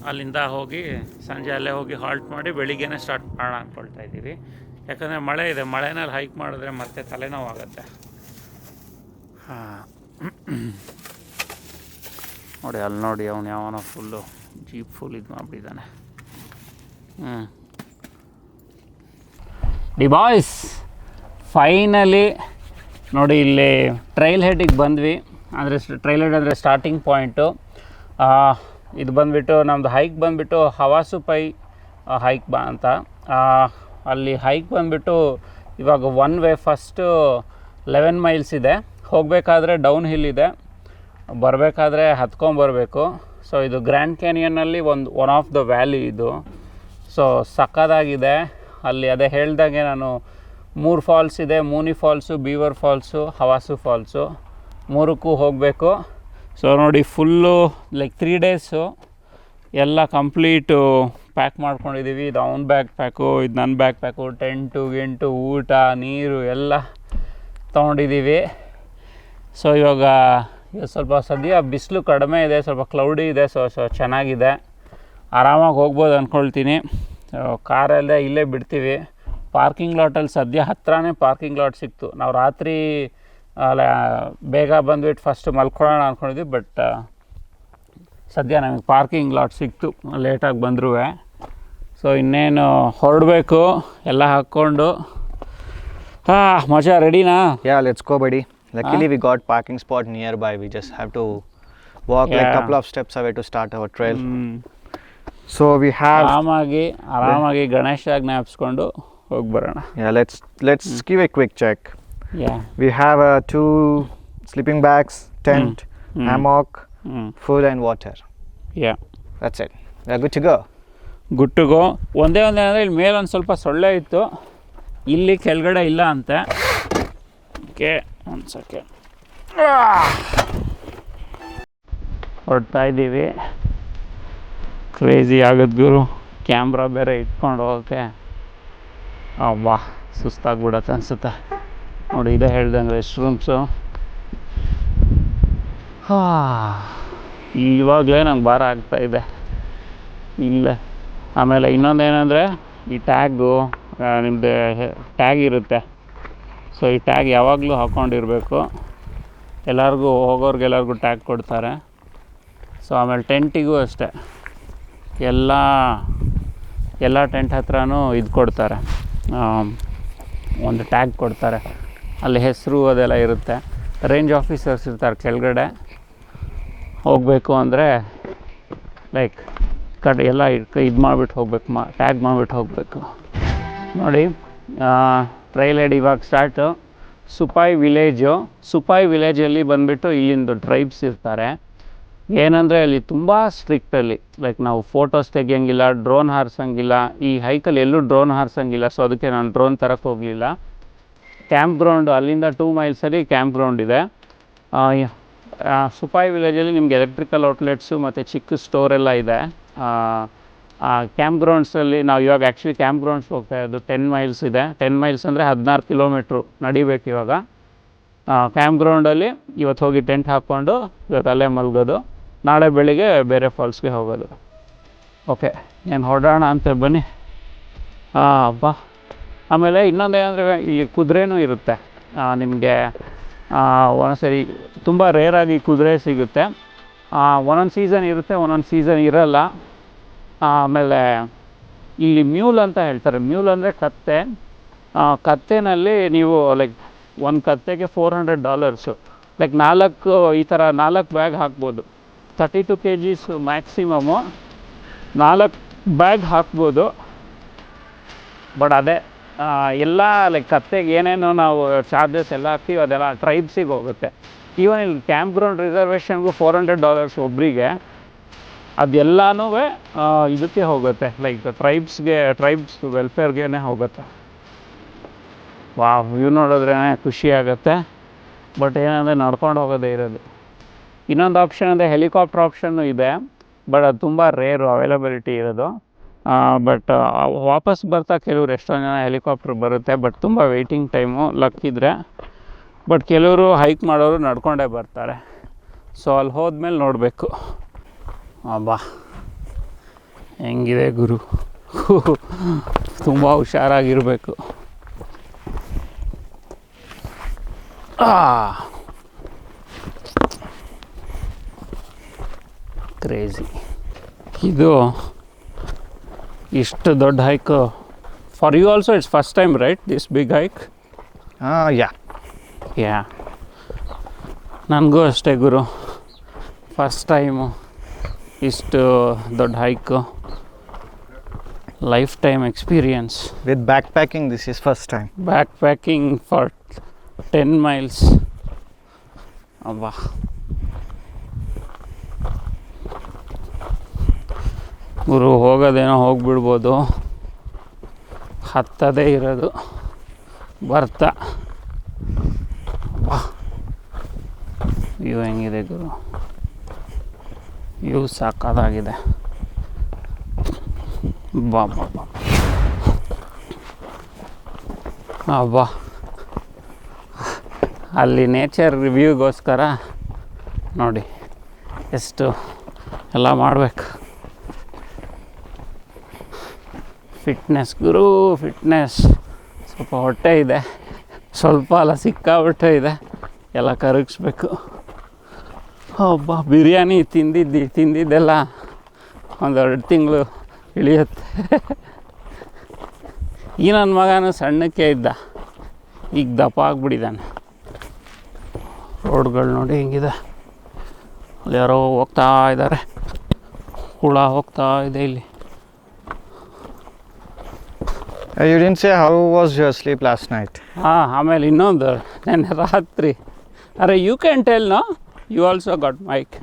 ಅಲ್ಲಿಂದ ಹೋಗಿ ಸಂಜೆ ಅಲ್ಲೇ ಹೋಗಿ ಹಾಲ್ಟ್ ಮಾಡಿ ಬೆಳಿಗ್ಗೆನೇ ಸ್ಟಾರ್ಟ್ ಮಾಡೋಣ ಅಂದ್ಕೊಳ್ತಾ ಇದ್ದೀವಿ. ಯಾಕಂದರೆ ಮಳೆ ಇದೆ, ಮಳೆನಲ್ಲಿ ಹೈಕ್ ಮಾಡಿದ್ರೆ ಮತ್ತೆ ತಲೆನೋವು ಆಗುತ್ತೆ. ಹಾಂ ನೋಡಿ ಅಲ್ಲಿ ನೋಡಿ, ಅವನು ಯಾವನೋ ಫುಲ್ಲು ಜೀಪ್ ಫುಲ್ ಇದು ಮಾಡಿಬಿಟ್ಟಿದ್ದಾನೆ. ಡಿ ಬಾಯ್ಸ್, ಫೈನಲಿ ನೋಡಿ ಇಲ್ಲಿ ಟ್ರೈಲ್ ಹೆಡ್ಡಿಗೆ ಬಂದ್ವಿ. ಅಂದರೆ ಟ್ರೈಲ್ ಹೆಡ್ ಅಂದರೆ ಸ್ಟಾರ್ಟಿಂಗ್ ಪಾಯಿಂಟು. ಇದು ಬಂದುಬಿಟ್ಟು ನಮ್ಮದು ಹೈಕ್ ಬಂದುಬಿಟ್ಟು ಹವಾಸುಪೈ ಹೈಕ್ ಅಂತ. ಅಲ್ಲಿ ಹೈಕ್ ಬಂದುಬಿಟ್ಟು ಇವಾಗ ಒನ್ ವೇ ಫಸ್ಟು 11 ಮೈಲ್ಸ್ ಇದೆ. ಹೋಗಬೇಕಾದ್ರೆ ಡೌನ್ ಹಿಲ್ ಇದೆ, ಬರಬೇಕಾದ್ರೆ ಹತ್ಕೊಂಬರಬೇಕು. ಸೊ ಇದು ಗ್ರ್ಯಾಂಡ್ ಕ್ಯಾನಿಯನ್ನಲ್ಲಿ ಒನ್ ಆಫ್ ದ ವ್ಯಾಲಿ ಇದು. ಸೊ ಸಕ್ಕದಾಗಿದೆ. ಅಲ್ಲಿ ಅದೇ ಹೇಳ್ದಾಗೆ ನಾನು 3 ಫಾಲ್ಸ್ ಇದೆ, Mooney Falls, Beaver Falls, Havasu Falls, 3ಕ್ಕೂ ಹೋಗಬೇಕು. ಸೊ ನೋಡಿ ಫುಲ್ಲು ಲೈಕ್ 3 ಡೇಸು ಎಲ್ಲ ಕಂಪ್ಲೀಟು ಪ್ಯಾಕ್ ಮಾಡ್ಕೊಂಡಿದ್ದೀವಿ. ಇದು ಅವ್ನ ಬ್ಯಾಕ್ ಪ್ಯಾಕು, ಇದು ನನ್ನ ಬ್ಯಾಕ್ ಪ್ಯಾಕು, ಟೆಂಟು ಗಿಂಟು, ಊಟ, ನೀರು ಎಲ್ಲ ತೊಗೊಂಡಿದ್ದೀವಿ. ಸೊ ಇವಾಗ ಸ್ವಲ್ಪ ಸದ್ಯ ಬಿಸಿಲು ಕಡಿಮೆ ಇದೆ, ಸ್ವಲ್ಪ ಕ್ಲೌಡಿ ಇದೆ. ಸೊ ಚೆನ್ನಾಗಿದೆ, ಆರಾಮಾಗಿ ಹೋಗ್ಬೋದು ಅಂದ್ಕೊಳ್ತೀನಿ. ಕಾರಲ್ಲೇ ಇಲ್ಲೇ ಬಿಡ್ತೀವಿ. ಪಾರ್ಕಿಂಗ್ ಲಾಟಲ್ಲಿ ಸದ್ಯ ಹತ್ರನೇ ಪಾರ್ಕಿಂಗ್ ಲಾಟ್ ಸಿಕ್ತು. ನಾವು ರಾತ್ರಿ ಬೇಗ ಬಂದುಬಿಟ್ಟು ಫಸ್ಟ್ ಮಲ್ಕೊಳ್ಳೋಣ ಅಂದ್ಕೊಂಡಿದ್ವಿ, ಬಟ್ ಸದ್ಯ ನಮಗೆ ಪಾರ್ಕಿಂಗ್ ಲಾಟ್ ಸಿಕ್ತು ಲೇಟಾಗಿ ಬಂದರೂ. ಸೊ ಇನ್ನೇನು ಹೊರಡಬೇಕು ಎಲ್ಲ ಹಾಕ್ಕೊಂಡು. ಮಜಾ ರೆಡಿನಾ? Yeah, let's go, buddy. Luckily, we got parking spot nearby. We just have to walk like a couple of steps away to start our trail. So we have ಆರಾಮಾಗಿ ಗಣೇಶ ಜ್ಞಾಪಿಸ್ಕೊಂಡು ಹೋಗಿ ಬರೋಣ. Yeah, let's give a quick check. Yeah. We have 2 sleeping bags, tent, hammock, food and water. Yeah. That's it. We are good to go. Good to go. ಒಂದೇ ಅಂದರೆ ಇಲ್ಲಿ ಮೇಲೆ ಒಂದು ಸ್ವಲ್ಪ ಸೊಳ್ಳೆ ಇತ್ತು, ಇಲ್ಲಿ ಕೆಳಗಡೆ ಇಲ್ಲ ಅಂತೆ. ಓಕೆ, ಒಂದು ಸೆಕೆಂಡ್. ಹೊರಡ್ತಾ ಇದ್ದೀವಿ. ಕ್ರೇಜಿ ಆಗುತ್ತೆ ಗುರು, ಕ್ಯಾಮ್ರಾ ಬೇರೆ ಇಟ್ಕೊಂಡು ಹೋಗೋಕ್ಕೆ. ವಾ, ಸುಸ್ತಾಗ್ಬಿಡತ್ತೆ ಅನಿಸುತ್ತೆ ನೋಡಿ. ಇದೇ ಹೇಳ್ದಂಗೆ ರೆಸ್ಟ್ ರೂಮ್ಸು. ಇವಾಗಲೇ ನಂಗೆ ಭಾರ ಆಗ್ತಾಯಿದೆ ಇಲ್ಲೇ. ಆಮೇಲೆ ಇನ್ನೊಂದೇನೆಂದರೆ ಈ ಟ್ಯಾಗು, ನಿಮ್ಮದು ಟ್ಯಾಗ್ ಇರುತ್ತೆ. ಸೊ ಈ ಟ್ಯಾಗ್ ಯಾವಾಗಲೂ ಹಾಕ್ಕೊಂಡಿರಬೇಕು. ಎಲ್ಲರಿಗೂ ಹೋಗೋರಿಗೆಲ್ಲರಿಗೂ ಟ್ಯಾಗ್ ಕೊಡ್ತಾರೆ. ಸೊ ಆಮೇಲೆ ಟೆಂಟಿಗೂ ಅಷ್ಟೇ, ಎಲ್ಲ ಟೆಂಟ್ ಹತ್ರನೂ ಇದು ಕೊಡ್ತಾರೆ, ಒಂದು ಟ್ಯಾಗ್ ಕೊಡ್ತಾರೆ. ಅಲ್ಲಿ ಹೆಸರು ಅದೆಲ್ಲ ಇರುತ್ತೆ. ರೇಂಜ್ ಆಫೀಸರ್ಸ್ ಇರ್ತಾರೆ ಕೆಳಗಡೆ. ಹೋಗಬೇಕು ಅಂದರೆ ಲೈಕ್ ಕಡೆ ಎಲ್ಲ ಇದು ಮಾಡಿಬಿಟ್ಟು ಹೋಗ್ಬೇಕು, ಟ್ಯಾಗ್ ಮಾಡಿಬಿಟ್ಟು ಹೋಗಬೇಕು. ನೋಡಿ ಟ್ರೈಲ್ ರೈಡ್ ಇವಾಗ ಸ್ಟಾರ್ಟು. ಸುಪಾಯ್ ವಿಲೇಜಲ್ಲಿ ಬಂದುಬಿಟ್ಟು ಇಲ್ಲಿಂದು ಟ್ರೈಬ್ಸ್ ಇರ್ತಾರೆ. ಏನಂದರೆ ಅಲ್ಲಿ ತುಂಬ ಸ್ಟ್ರಿಕ್ಟಲ್ಲಿ, ಲೈಕ್ ನಾವು ಫೋಟೋಸ್ ತೆಗಿಯೋಂಗಿಲ್ಲ, ಡ್ರೋನ್ ಹಾರಿಸೋಂಗಿಲ್ಲ. ಈ ಹೈಕಲ್ಲಿ ಎಲ್ಲೂ ಡ್ರೋನ್ ಹಾರಿಸೋಂಗಿಲ್ಲ, ಸೊ ಅದಕ್ಕೆ ನಾನು ಡ್ರೋನ್ ತರಕ್ಕೆ ಹೋಗಲಿಲ್ಲ. ಕ್ಯಾಂಪ್ ಗ್ರೌಂಡು ಅಲ್ಲಿಂದ 2 ಮೈಲ್ಸಲ್ಲಿ ಕ್ಯಾಂಪ್ ಗ್ರೌಂಡ್ ಇದೆ. ಸುಪಾಯ್ ವಿಲೇಜಲ್ಲಿ ನಿಮಗೆ ಎಲೆಕ್ಟ್ರಿಕಲ್ ಔಟ್ಲೆಟ್ಸು ಮತ್ತು ಚಿಕ್ಕ ಸ್ಟೋರೆಲ್ಲ ಇದೆ. ಕ್ಯಾಂಪ್ ಗ್ರೌಂಡ್ಸಲ್ಲಿ ನಾವು ಇವಾಗ ಆ್ಯಕ್ಚುಲಿ ಕ್ಯಾಂಪ್ ಗ್ರೌಂಡ್ಸ್ ಹೋಗ್ತಾ ಇರೋದು 10 ಮೈಲ್ಸ್ ಇದೆ. 10 ಮೈಲ್ಸ್ ಅಂದರೆ 16 ಕಿಲೋಮೀಟ್ರು ನಡಿಬೇಕು ಇವಾಗ. ಕ್ಯಾಂಪ್ ಗ್ರೌಂಡಲ್ಲಿ ಇವತ್ತು ಹೋಗಿ ಟೆಂಟ್ ಹಾಕ್ಕೊಂಡು ಇವತ್ತು ಅಲ್ಲೇ ಮಲಗೋದು, ನಾಳೆ ಬೆಳಿಗ್ಗೆ ಬೇರೆ ಫಾಲ್ಸ್ಗೆ ಹೋಗೋದು. ಓಕೆ, ಏನು ಹೊರಡೋಣ ಅಂತ ಬನ್ನಿ. ಅಬ್ಬಾ, ಆಮೇಲೆ ಇನ್ನೊಂದು ಏನಂದರೆ ಈ ಕುದುರೆನೂ ಇರುತ್ತೆ ನಿಮಗೆ. ಒಂದೊಂದ್ಸರಿ ತುಂಬ ರೇರಾಗಿ ಕುದುರೆ ಸಿಗುತ್ತೆ. ಒಂದೊಂದು ಸೀಸನ್ ಇರುತ್ತೆ, ಒಂದೊಂದು ಸೀಸನ್ ಇರೋಲ್ಲ. ಆಮೇಲೆ ಇಲ್ಲಿ ಮ್ಯೂಲ್ ಅಂತ ಹೇಳ್ತಾರೆ. ಮ್ಯೂಲ್ ಅಂದರೆ ಕತ್ತೆ. ಕತ್ತೆನಲ್ಲಿ ನೀವು ಲೈಕ್ ಒಂದು ಕತ್ತೆಗೆ $400, ಲೈಕ್ 4 ಈ ಥರ 4 ಬ್ಯಾಗ್ ಹಾಕ್ಬೋದು. 32 kgs ಮ್ಯಾಕ್ಸಿಮಮ್ಮು 4 ಬ್ಯಾಗ್ ಹಾಕ್ಬೋದು. ಬಟ್ ಅದೇ ಎಲ್ಲ ಲೈಕ್ ಕತ್ತೆಗೆ ಏನೇನೋ ನಾವು ಚಾರ್ಜಸ್ ಎಲ್ಲ ಹಾಕ್ತೀವಿ, ಅದೆಲ್ಲ ಟ್ರೈಬ್ಸಿಗೆ ಹೋಗುತ್ತೆ. ಈವನ್ ಇಲ್ಲಿ ಕ್ಯಾಂಪ್ ಗ್ರೌಂಡ್ ರಿಸರ್ವೇಷನ್ಗೂ $400 ಒಬ್ಬರಿಗೆ. ಅದೆಲ್ಲನೂ ಇದಕ್ಕೆ ಹೋಗುತ್ತೆ, ಲೈಕ್ ಟ್ರೈಬ್ಸ್ ವೆಲ್ಫೇರ್ಗೇ ಹೋಗುತ್ತೆ. ವ್ಯೂ ನೋಡಿದ್ರೇ ಖುಷಿ ಆಗುತ್ತೆ. ಬಟ್ ಏನಂದರೆ ನಡ್ಕೊಂಡು ಹೋಗೋದೇ ಇರೋದು. ಇನ್ನೊಂದು ಆಪ್ಷನ್ ಅಂದರೆ ಹೆಲಿಕಾಪ್ಟರ್ ಆಪ್ಷನ್ನು ಇದೆ, ಬಟ್ ಅದು ತುಂಬ ರೇರು ಅವೈಲಬಿಲಿಟಿ ಇರೋದು. ಬಟ್ ವಾಪಸ್ ಬರ್ತಾ ಕೆಲವರು ಎಷ್ಟೊಂದು ಜನ ಹೆಲಿಕಾಪ್ಟ್ರ್ ಬರುತ್ತೆ, ಬಟ್ ತುಂಬ ವೆಯ್ಟಿಂಗ್ ಟೈಮು ಲಕ್ಕಿದ್ರೆ. ಬಟ್ ಕೆಲವರು ಹೈಕ್ ಮಾಡೋರು ನಡ್ಕೊಂಡೇ ಬರ್ತಾರೆ. ಸೊ ಅಲ್ಲಿ ಹೋದ್ಮೇಲೆ ನೋಡಬೇಕು. ಅಬ್ಬಾ, ಹೆಂಗಿದೆ ಗುರು, ತುಂಬ ಹುಷಾರಾಗಿರಬೇಕು. ಕ್ರೇಜಿ. ಇದು ಇಷ್ಟು ದೊಡ್ಡ hike for you also. It's first time right this big hike? Yeah, ನನಗೂ ಅಷ್ಟೇ ಗುರು, ಫಸ್ಟ್ ಟೈಮು ಇಷ್ಟು ದೊಡ್ಡ hike. Life time experience. With backpacking, this is first time. Backpacking for 10 miles. ಅಬ್ಬಾ, ಗುರು ಹೋಗೋದೇನೋ ಹೋಗಿಬಿಡ್ಬೋದು, ಹತ್ತದೇ ಇರೋದು ಬರ್ತಾ. ವ್ಯೂ ಹೆಂಗಿದೆ ಗುರು, ವ್ಯೂ ಸಾಕಾಗಿದೆ. ಅಬ್ಬಾ, ಅಲ್ಲಿ ನೇಚರ್ ರಿವ್ಯೂಗೋಸ್ಕರ ನೋಡಿ ಎಷ್ಟು ಎಲ್ಲ ಮಾಡಬೇಕು. ಫಿಟ್ನೆಸ್ ಗುರು, ಫಿಟ್ನೆಸ್. ಸ್ವಲ್ಪ ಹೊಟ್ಟೆ ಇದೆ, ಸ್ವಲ್ಪ ಅಲ್ಲ ಸಿಕ್ಕಾಬಿಟ್ಟೆ ಇದೆ, ಎಲ್ಲ ಕರಗಿಸ್ಬೇಕು. ಒಬ್ಬ ಬಿರಿಯಾನಿ ತಿಂದಿದ್ದೆಲ್ಲ ಒಂದು 2 ತಿಂಗಳು ಇಳಿಯುತ್ತೆ. ಈ ನನ್ನ ಮಗನೂ ಸಣ್ಣಕ್ಕೆ ಇದ್ದ, ಈಗ ದಪ್ಪ ಆಗಿಬಿಟ್ಟಿದ್ದಾನೆ. ರೋಡ್ಗಳು ನೋಡಿ ಹೆಂಗಿದೆ, ಅಲ್ಲಿ ಯಾರೋ ಹೋಗ್ತಾ ಇದ್ದಾರೆ, ಹುಳ ಹೋಗ್ತಾ ಇದೆ ಇಲ್ಲಿ. You didn't say how was your sleep last night? ಆಮೇಲೆ ಇನ್ನೊಂದು ನೆನ್ನೆ ರಾತ್ರಿ. ಅರೆ, you can tell no, you also got mic.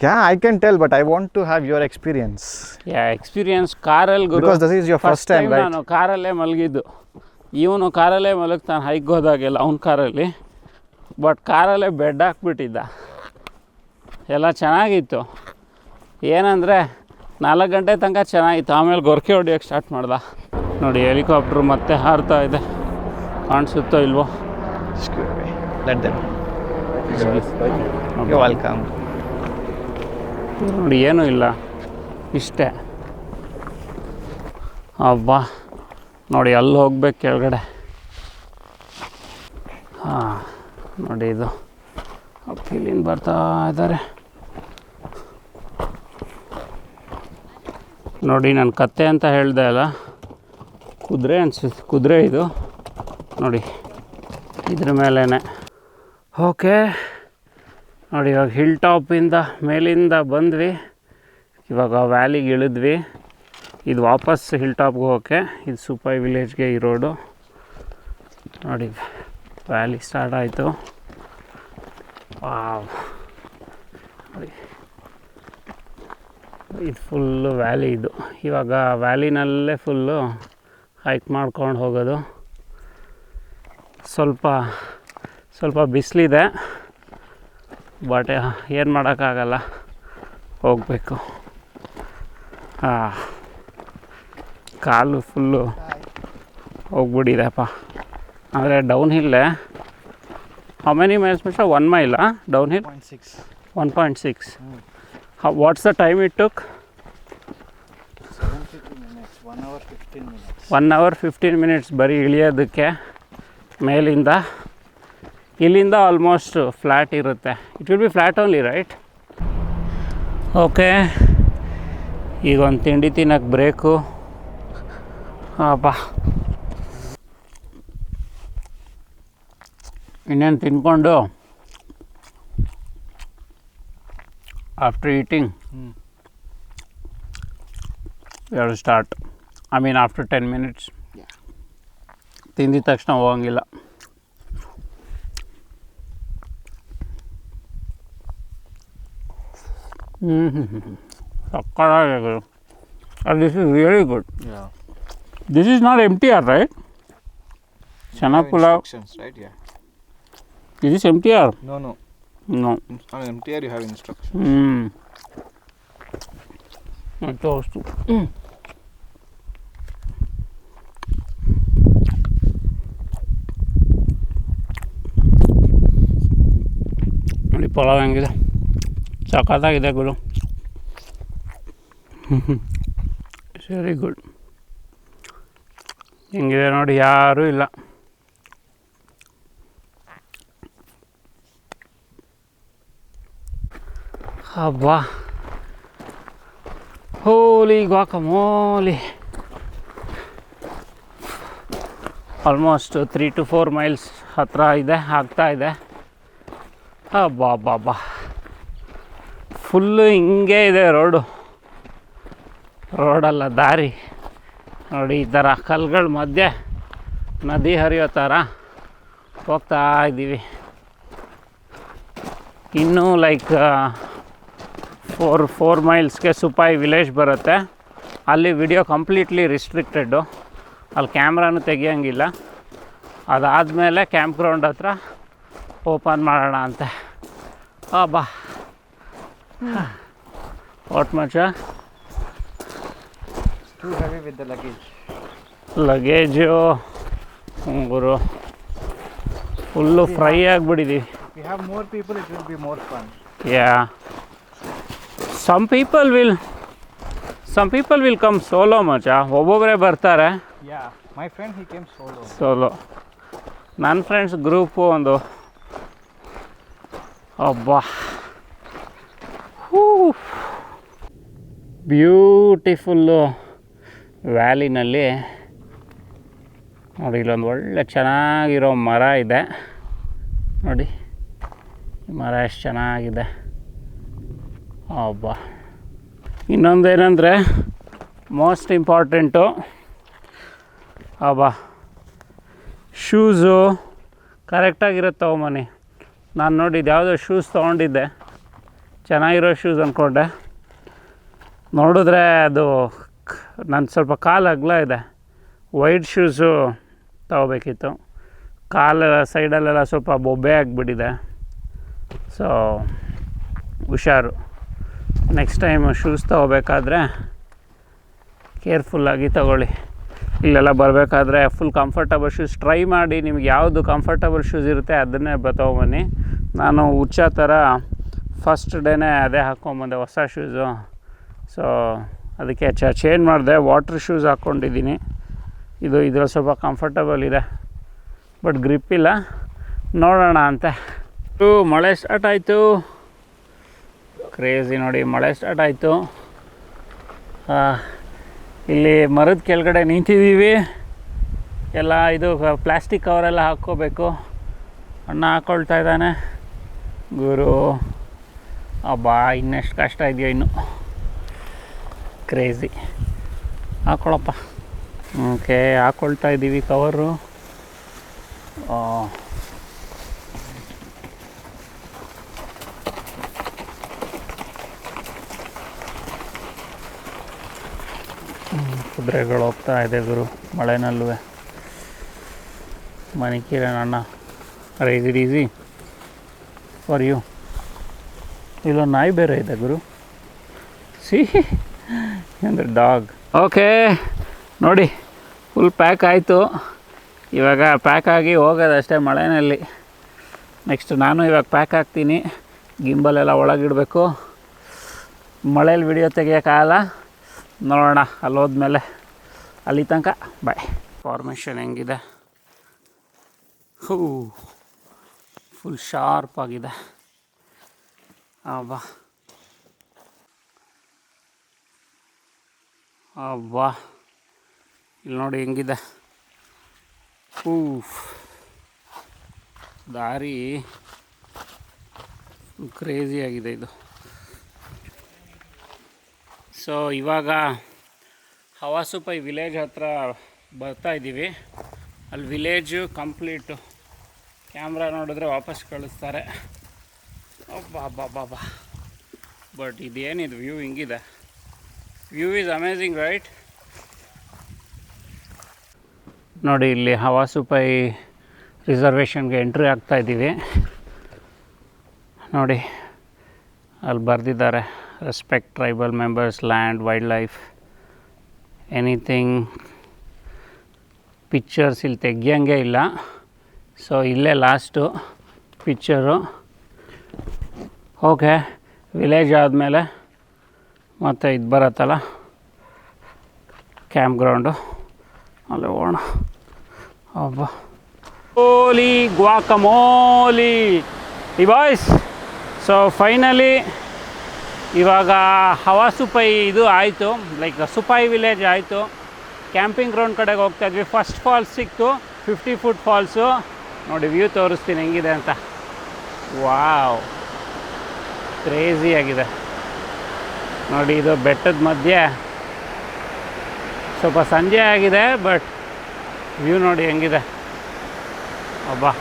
Yeah, I can tell, but I want to have your experience. Yeah, experience ಕಾರಲ್ಲಿ ಗುರು. Because this is your first time, right? ನಾನು ಕಾರಲ್ಲೇ ಮಲಗಿದ್ದು. ಇವನು ಕಾರಲ್ಲೇ ಮಲಗ್ತಾನೆ hike ಹೋದಾಗೆಲ್ಲ, ಅವ್ನ ಕಾರಲ್ಲಿ. ಬಟ್ ಕಾರಲ್ಲೇ ಬೆಡ್ ಹಾಕ್ಬಿಟ್ಟಿದ್ದ. ಎಲ್ಲ ಚೆನ್ನಾಗಿತ್ತು. ಏನಂದರೆ 4 ಗಂಟೆ ತನಕ ಚೆನ್ನಾಗಿತ್ತು, ಆಮೇಲೆ ಗೊರಕೆ ಹೊಡಿಯೋಕ್ಕೆ ಸ್ಟಾರ್ಟ್ ಮಾಡ್ದ. ನೋಡಿ ಹೆಲಿಕಾಪ್ಟ್ರು ಮತ್ತೆ ಹಾರ್ತಾ ಇದೆ, ಕಾಣಿಸುತ್ತೋ ಇಲ್ವೋ? Let them. You're welcome. ನೋಡಿ ಏನೂ ಇಲ್ಲ, ಇಷ್ಟೇ. ಅಬ್ಬಾ, ನೋಡಿ ಅಲ್ಲಿ ಹೋಗ್ಬೇಕು ಕೆಳಗಡೆ. ನೋಡಿ ಇದು ಇಲ್ಲಿಂದ ಬರ್ತಾ ಇದ್ದಾರೆ. ನೋಡಿ ನಾನು ಕತ್ತೆ ಅಂತ ಹೇಳ್ದೆ ಅಲ್ಲ, ಕುದುರೆ ಅನ್ಸುತ್ತೆ, ಕುದುರೆ ಇದು ನೋಡಿ, ಇದ್ರ ಮೇಲೇ. ಓಕೆ ನೋಡಿ, ಇವಾಗ ಹಿಲ್ ಟಾಪಿಂದ ಮೇಲಿಂದ ಬಂದ್ವಿ. ಇವಾಗ ವ್ಯಾಲಿಗೆ ಇಳಿದ್ವಿ. ಇದು ವಾಪಸ್ ಹಿಲ್ ಟಾಪ್ಗೆ ಹೋಗೋಕ್ಕೆ, ಇದು ಸುಪಾಯ್ ವಿಲೇಜ್ಗೆ ಈ ರೋಡು. ನೋಡಿ ವ್ಯಾಲಿ ಸ್ಟಾರ್ಟ್ ಆಯಿತು. ವಾವ್, ನೋಡಿ ಇದು ಫುಲ್ಲು ವ್ಯಾಲಿ. ಇದು ಇವಾಗ ವ್ಯಾಲಿನಲ್ಲೇ ಫುಲ್ಲು ಹೈಕ್ ಮಾಡ್ಕೊಂಡು ಹೋಗೋದು. ಸ್ವಲ್ಪ ಬಿಸಿಲಿದೆ, ಬಟ್ ಏನು ಮಾಡೋಕ್ಕಾಗಲ್ಲ, ಹೋಗಬೇಕು. ಕಾಲು ಫುಲ್ಲು ಹೋಗ್ಬಿಟ್ಟಿದೆಪ್ಪ. ಅಂದರೆ ಡೌನ್ ಹಿಲ್ಲೇ. How many miles mister? 1 mile down hill? 1.6. What's the time it took? 1 hour 15 minutes. 1 hour 15 minutes ಬರೀ ಇಳಿಯೋದಕ್ಕೆ ಮೇಲಿಂದ. ಇಲ್ಲಿಂದ ಆಲ್ಮೋಸ್ಟ್ ಫ್ಲ್ಯಾಟ್ ಇರುತ್ತೆ. It will be flat only, right? Okay, ಈಗ ಒಂದು ತಿಂಡಿ ತಿನ್ನೋಕ್ಕೆ ಬ್ರೇಕು. ಇನ್ನೇನು ತಿನ್ಕೊಂಡು after eating we have to start. I mean after 10 minutes. ತಿಂದಿದ ತಕ್ಷಣ ಹೋಗಂಗಿಲ್ಲ. ಸಕ್ಕತ್ತಾಗಿದೆ. This is really good. Yeah. This is not MTR, right? Chana pulao. Right? Yeah. Is this MTR? No. No. On MTR you have instructions. Toast. ನೋಡಿ ಪಲಾವ್ ಹೆಂಗಿದೆ, ಸಖತ್ತಾಗಿದೆ ಗುರು. Very good. ಹೆಂಗಿದೆ ನೋಡಿ, ಯಾರೂ ಇಲ್ಲ. ಹಬ್ಬಾ, ಹೋಲಿ ಗ್ವಾಕಮೋಲಿ. ಆಲ್ಮೋಸ್ಟ್ 3 to 4 ಮೈಲ್ಸ್ ಹತ್ರ ಇದೆ, ಆಗ್ತಾ ಇದೆ. ಹಬ್ಬಾ, ಫುಲ್ಲು ಹಿಂಗೆ ಇದೆ ರೋಡಲ್ಲ ದಾರಿ. ನೋಡಿ ಈ ಥರ ಕಲ್ಗಳ ಮಧ್ಯೆ ನದಿ ಹರಿಯೋ ಥರ ಹೋಗ್ತಾ ಇದ್ದೀವಿ. ಇನ್ನೂ ಲೈಕ್ 4 ಮೈಲ್ಸ್ಗೆ ಸುಪಾಯ್ ವಿಲೇಜ್ ಬರುತ್ತೆ. ಅಲ್ಲಿ ವಿಡಿಯೋ ಕಂಪ್ಲೀಟ್ಲಿ ರಿಸ್ಟ್ರಿಕ್ಟೆಡ್ಡು, ಅಲ್ಲಿ ಕ್ಯಾಮ್ರಾನು ತೆಗಿಯೋಂಗಿಲ್ಲ. ಅದಾದಮೇಲೆ ಕ್ಯಾಂಪ್ ಗ್ರೌಂಡ್ ಹತ್ರ ಓಪನ್ ಮಾಡೋಣ ಅಂತೆ. ಬಾ what much? Too heavy with the luggage. Luggage ಗುರು ಫುಲ್ಲು ಫ್ರೈ ಆಗಿಬಿಟ್ಟಿದ್ದೀವಿ. If you have more people it will be more fun. Yeah. Some people will come solo ಮಚ. ಒಬ್ಬೊಬ್ಬರೇ ಬರ್ತಾರೆ. Yeah, my friend he came solo. ನನ್ನ friends group ಒಂದು. ಅಬ್ಬಾ, beautiful ವ್ಯಾಲಿನಲ್ಲಿ ನೋಡಿ. ಇಲ್ಲೊಂದು ಒಳ್ಳೆ ಚೆನ್ನಾಗಿರೋ ಮರ ಇದೆ ನೋಡಿ, ಈ ಮರ ಎಷ್ಟು ಚೆನ್ನಾಗಿದೆ. ಅಬ್ಬಾ, ಇನ್ನೊಂದೇನೆಂದರೆ ಮೋಸ್ಟ್ ಇಂಪಾರ್ಟೆಂಟು, ಶೂಸು ಕರೆಕ್ಟಾಗಿರುತ್ತೆ ತೊಗೊಂಬನ್ನಿ. ನಾನು ನೋಡಿದ್ದು ಯಾವುದೋ ಶೂಸ್ ತೊಗೊಂಡಿದ್ದೆ, ಚೆನ್ನಾಗಿರೋ ಶೂಸ್ ಅಂದ್ಕೊಂಡೆ. ನೋಡಿದ್ರೆ ಅದು ನನ್ನ ಸ್ವಲ್ಪ ಕಾಲು ಅಗಲ ಇದೆ. Wide shoes ತೊಗೋಬೇಕಿತ್ತು. ಕಾಲು ಸೈಡಲ್ಲೆಲ್ಲ ಸ್ವಲ್ಪ ಬೊಬ್ಬೆ ಆಗಿಬಿಟ್ಟಿದೆ. ಸೊ ಹುಷಾರು, ನೆಕ್ಸ್ಟ್ ಟೈಮ್ ಶೂಸ್ ತೊಗೋಬೇಕಾದ್ರೆ ಕೇರ್ಫುಲ್ಲಾಗಿ ತೊಗೊಳ್ಳಿ. ಇಲ್ಲೆಲ್ಲ ಬರಬೇಕಾದ್ರೆ ಫುಲ್ ಕಂಫರ್ಟಬಲ್ ಶೂಸ್ ಟ್ರೈ ಮಾಡಿ. ನಿಮ್ಗೆ ಯಾವುದು ಕಂಫರ್ಟಬಲ್ ಶೂಸ್ ಇರುತ್ತೆ ಅದನ್ನೇ ತೊಗೊಂಬನ್ನಿ. ನಾನು ಹುಚ್ಚ ಥರ ಫಸ್ಟ್ ಡೇನೇ ಅದೇ ಹಾಕ್ಕೊಂಬಂದೆ, ಹೊಸ ಶೂಸು. ಸೊ ಅದಕ್ಕೆ ಚೇಂಜ್ ಮಾಡಿದೆ, ವಾಟ್ರ್ ಶೂಸ್ ಹಾಕ್ಕೊಂಡಿದ್ದೀನಿ. ಇದ್ರಲ್ಲಿ ಸ್ವಲ್ಪ ಕಂಫರ್ಟಬಲ್ ಇದೆ, ಬಟ್ ಗ್ರಿಪ್ ಇಲ್ಲ. ನೋಡೋಣ ಅಂತೆ. ಮಳೆ ಸ್ಟಾರ್ಟ್ ಆಯಿತು. ಕ್ರೇಜಿ ನೋಡಿ, ಮಳೆ ಸ್ಟಾರ್ಟ್ ಆಯಿತು. ಇಲ್ಲಿ ಮರದ ಕೆಳಗಡೆ ನಿಂತಿದ್ದೀವಿ. ಎಲ್ಲ ಇದು ಪ್ಲಾಸ್ಟಿಕ್ ಕವರೆಲ್ಲ ಹಾಕ್ಕೋಬೇಕು. ಅಣ್ಣ ಹಾಕ್ಕೊಳ್ತಾ ಇದ್ದಾನೆ ಗುರು. ಇನ್ನೆಷ್ಟು ಕಷ್ಟ ಇದೆಯೋ ಇನ್ನು. ಕ್ರೇಜಿ. ಹಾಕ್ಕೊಳಪ್ಪ. ಓಕೆ, ಹಾಕ್ಕೊಳ್ತಾ ಇದ್ದೀವಿ ಕವರು. ಕುದುರೆಗಳು ಹೋಗ್ತಾ ಇದೆ ಗುರು ಮಳೆನಲ್ಲೂ. ಮನಿಕಿರಣ್ ಅಣ್ಣ, is it easy for you? ಇಲ್ಲೊಂದು ನಾಯಿ ಬೇರೆ ಇದೆ ಗುರು. ಸಿ ಅಂದರೆ ಡಾಗ್. ಓಕೆ ನೋಡಿ, ಫುಲ್ ಪ್ಯಾಕ್ ಆಯಿತು. ಇವಾಗ ಪ್ಯಾಕ್ ಆಗಿ ಹೋಗೋದಷ್ಟೇ ಮಳೆಯಲ್ಲಿ. ನೆಕ್ಸ್ಟ್ ನಾನು ಇವಾಗ ಪ್ಯಾಕ್ ಆಗ್ತೀನಿ. ಗಿಂಬಲೆಲ್ಲ ಒಳಗಿಡಬೇಕು. ಮಳೇಲಿ ವಿಡಿಯೋ ತೆಗಿಯೋಕ್ಕಾಗಲ್ಲ, ನೋಡೋಣ ಅಲ್ಲಿ ಹೋದ್ಮೇಲೆ. ಅಲ್ಲಿ ತನಕ ಬಾಯ್. ಫಾರ್ಮೇಷನ್ ಹೆಂಗಿದೆ? ಫುಲ್ ಶಾರ್ಪ್ ಆಗಿದೆ. ಅಬ್ಬಾ ಅಬ್ಬಾ, ಇಲ್ಲಿ ನೋಡಿ ಹೆಂಗಿದೆ. ದಾರಿ ಕ್ರೇಜಿಯಾಗಿದೆ ಇದು. ಸೊ ಇವಾಗ ಹವಾಸುಪೈ ವಿಲೇಜ್ ಹತ್ರ ಬರ್ತಾ ಇದ್ದೀವಿ. ಅಲ್ಲಿ ವಿಲೇಜು ಕಂಪ್ಲೀಟು. ಕ್ಯಾಮ್ರಾ ನೋಡಿದ್ರೆ ವಾಪಸ್ ಕಳಿಸ್ತಾರೆ. ಅಬ್ಬಾ, ಬಟ್ ಇದೇನಿದು ವ್ಯೂ ಹಿಂಗಿದೆ. View is amazing, right? ನೋಡಿ, ಇಲ್ಲಿ ಹವಾಸುಪೈ ರಿಸರ್ವೇಷನ್ಗೆ ಎಂಟ್ರಿ ಆಗ್ತಾ ಇದ್ದೀವಿ. ನೋಡಿ ಅಲ್ಲಿ ಬರೆದಿದ್ದಾರೆ, respect tribal members, land, wild life, anything. Pictures ಇಲ್ಲಿ ತೆಗಿಯೋಂಗೆ ಇಲ್ಲ. ಸೊ ಇಲ್ಲೇ ಲಾಸ್ಟು ಪಿಕ್ಚರು. ಓಕೆ, ವಿಲೇಜ್ ಆದಮೇಲೆ ಮತ್ತು ಇದು ಬರುತ್ತಲ್ಲ ಕ್ಯಾಂಪ್ ಗ್ರೌಂಡು, ಅಲ್ಲಿ ಹೋಗೋಣ. ಅಬ್ಬಾ, ಓಲಿ ಗ್ವಾಕಮೋಲಿ ಈ ಬಾಯ್ಸ್. ಸೊ ಫೈನಲಿ ಇವಾಗ ಹವಾಸುಪೈ ಇದು ಆಯಿತು, ಲೈಕ್ ಸುಪೈ ವಿಲೇಜ್ ಆಯಿತು. ಕ್ಯಾಂಪಿಂಗ್ ಗ್ರೌಂಡ್ ಕಡೆಗೆ ಹೋಗ್ತಾಯಿದ್ವಿ. ಫಸ್ಟ್ ಫಾಲ್ಸ್ ಸಿಕ್ತು, 50 ಫುಟ್ ಫಾಲ್ಸು. ನೋಡಿ ವ್ಯೂ ತೋರಿಸ್ತೀನಿ ಹೆಂಗಿದೆ ಅಂತ. ವಾವ್, ಕ್ರೇಜಿಯಾಗಿದೆ ನೋಡಿ. ಇದು ಬೆಟ್ಟದ ಮಧ್ಯೆ ಸ್ವಲ್ಪ ಸಂಜೆ ಆಗಿದೆ, ಬಟ್ ವ್ಯೂ ನೋಡಿ ಹೆಂಗಿದೆ. ಅಬ್ಬಾ,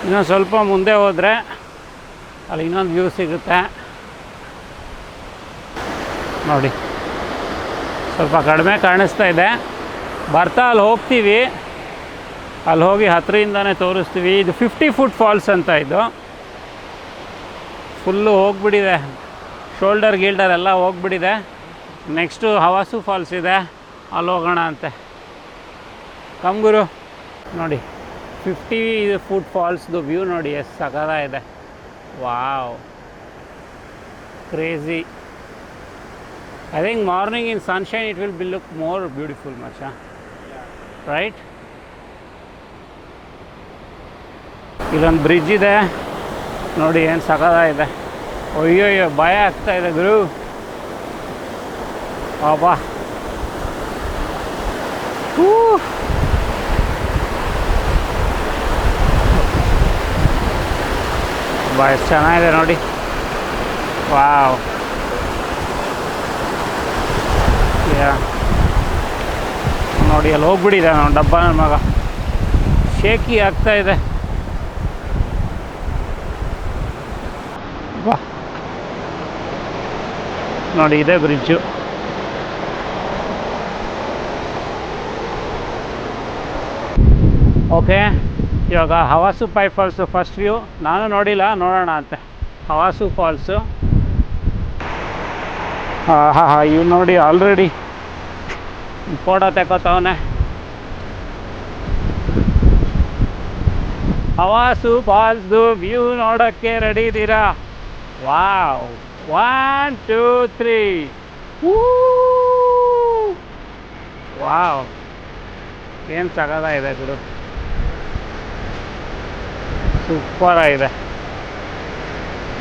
ಇನ್ನೊಂದು ಸ್ವಲ್ಪ ಮುಂದೆ ಹೋದರೆ ಅಲ್ಲಿ ಇನ್ನೊಂದು ವ್ಯೂ ಸಿಗುತ್ತೆ ನೋಡಿ. ಸ್ವಲ್ಪ ಕಡಿಮೆ ಕಾಣಿಸ್ತಾ ಇದೆ. ಬರ್ತಾ ಅಲ್ಲಿ ಹೋಗ್ತೀವಿ, ಅಲ್ಲಿ ಹೋಗಿ ಹತ್ತಿರದಿಂದನೇ ತೋರಿಸ್ತೀವಿ. ಇದು 50 ಫುಟ್ ಫಾಲ್ಸ್ ಅಂತ. ಇದು ಫುಲ್ಲು ಹೋಗ್ಬಿಟ್ಟಿದೆ, ಶೋಲ್ಡರ್ ಗೀಲ್ಡರ್ ಎಲ್ಲ ಹೋಗ್ಬಿಟ್ಟಿದೆ. ನೆಕ್ಸ್ಟು ಹವಾಸು ಫಾಲ್ಸ್ ಇದೆ, ಅಲ್ಲಿ ಹೋಗೋಣ ಅಂತೆ. ಕಂಗುರು ನೋಡಿ, 50 ಫುಟ್ ಫಾಲ್ಸ್ದು ವ್ಯೂ ನೋಡಿ ಎಷ್ಟು ಸಖತ್ತಾಗಿದೆ. Wow, crazy. I think morning in sunshine it will be look more beautiful, macha. Right? ಇಲ್ಲೊಂದು ಬ್ರಿಡ್ಜ್ ಇದೆ ನೋಡಿ, ಏನು ಸಖತ್ತಾಗಿದೆ. ಅಯ್ಯೋ ಭಯ ಆಗ್ತಾ ಇದೆ ಗುರು. ಅಬ್ಬಾ, ಎಷ್ಟು ಚೆನ್ನಾಗಿದೆ ನೋಡಿ. ವಾವ್, ನೋಡಿ ಅಲ್ಲಿ ಹೋಗ್ಬಿಟ್ಟಿದೆ ನಾವು ಡಬ್ಬ. ನನ್ನ ಮಗ ಶೇಕಿ ಆಗ್ತಾ ಇದೆ. ಬಾ ನೋಡಿ, ಇದೆ ಬ್ರಿಡ್ಜು. ಓಕೆ, ಇವಾಗ ಹವಾಸುಪೈ ಫಾಲ್ಸು ಫಸ್ಟ್ ವ್ಯೂ. ನಾನು ನೋಡಿಲ್ಲ, ನೋಡೋಣ ಅಂತೆ. ಹವಾಸು ಫಾಲ್ಸು. ಹಾಂ, ಇವು ನೋಡಿ ಆಲ್ರೆಡಿ ಫೋಟೋ ತೆಕ್ಕೋತವನೆ. ಹವಾಸು ಫಾಲ್ಸ್ದು ವ್ಯೂ ನೋಡೋಕ್ಕೆ ರೆಡಿ ಇದ್ದೀರಾ? ವಾವ್, 1 2 3. ವಾವ್, ಏನು ಸಖತ್ತಾಗಿದೆ ಗುರು, ಸೂಪರ್ ಆಗಿದೆ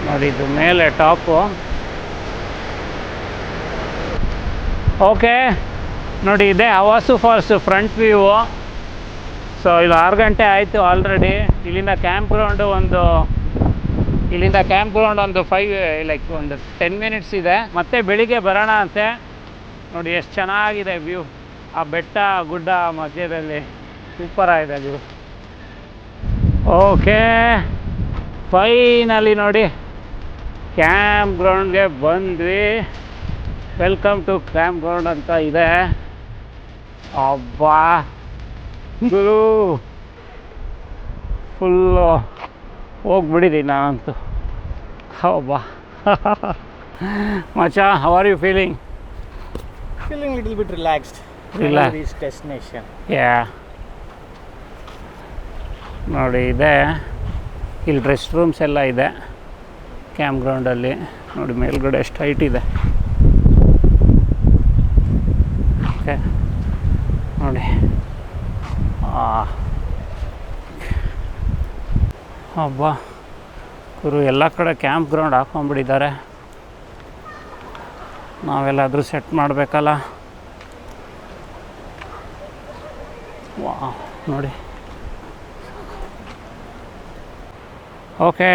ನೋಡಿ. ಇದು ಮೇಲೆ ಟಾಪು. ಓಕೆ ನೋಡಿ, ಇದೆ ಹವಾಸು ಫಾಲ್ಸು ಫ್ರಂಟ್ ವ್ಯೂ. ಸೊ ಇಲ್ಲಿ 6 ಗಂಟೆ ಆಯಿತು ಆಲ್ರೆಡಿ. ಇಲ್ಲಿಂದ ಕ್ಯಾಂಪ್ ಗ್ರೌಂಡು ಒಂದು 5 ಲೈಕ್ ಒಂದು 10 ಮಿನಿಟ್ಸ್ ಇದೆ. ಮತ್ತೆ ಬೆಳಿಗ್ಗೆ ಬರೋಣ ಅಂತೆ. ನೋಡಿ ಎಷ್ಟು ಚೆನ್ನಾಗಿದೆ ವ್ಯೂ. ಆ ಬೆಟ್ಟ ಗುಡ್ಡ ಮಧ್ಯದಲ್ಲಿ ಸೂಪರ್ ಆಗಿದೆ ವ್ಯೂ. ಓಕೆ, ಫೈನಲಿ ನೋಡಿ ಕ್ಯಾಂಪ್ ಗ್ರೌಂಡ್ಗೆ ಬಂದ್ವಿ. ವೆಲ್ಕಮ್ ಟು ಕ್ಯಾಂಪ್ ಗ್ರೌಂಡ್ ಅಂತ ಇದೆ. ಅಬ್ಬಾ ಗುರು, ಫುಲ್ಲು ಹೋಗ್ಬಿಟ್ಟಿದ್ದೀನಿ ನಾನಂತೂ. ಅಬ್ಬಾ ಮಚ, how are you feeling? Feeling little bit relaxed. Relax. This destination. Yeah, ನೋಡಿ ಇದೆ ಇಲ್ಲಿ ರೆಸ್ಟ್ ರೂಮ್ಸ್ ಎಲ್ಲ ಇದೆ ಕ್ಯಾಂಪ್ ಗ್ರೌಂಡಲ್ಲಿ. ನೋಡಿ ಮೇಲ್ಗಡೆ ಎಷ್ಟು ಹೈಟ್ ಇದೆ. ಓಕೆ ನೋಡಿ, ಅಬ್ಬಾ ಗುರು, ಎಲ್ಲ ಕಡೆ ಕ್ಯಾಂಪ್ ಗ್ರೌಂಡ್ ಹಾಕೊಂಡ್ಬಿಟ್ಟಿದ್ದಾರೆ. ನಾವೆಲ್ಲಾದರೂ ಸೆಟ್ ಮಾಡಬೇಕಲ್ಲ. ವಾ ನೋಡಿ. ಓಕೆ,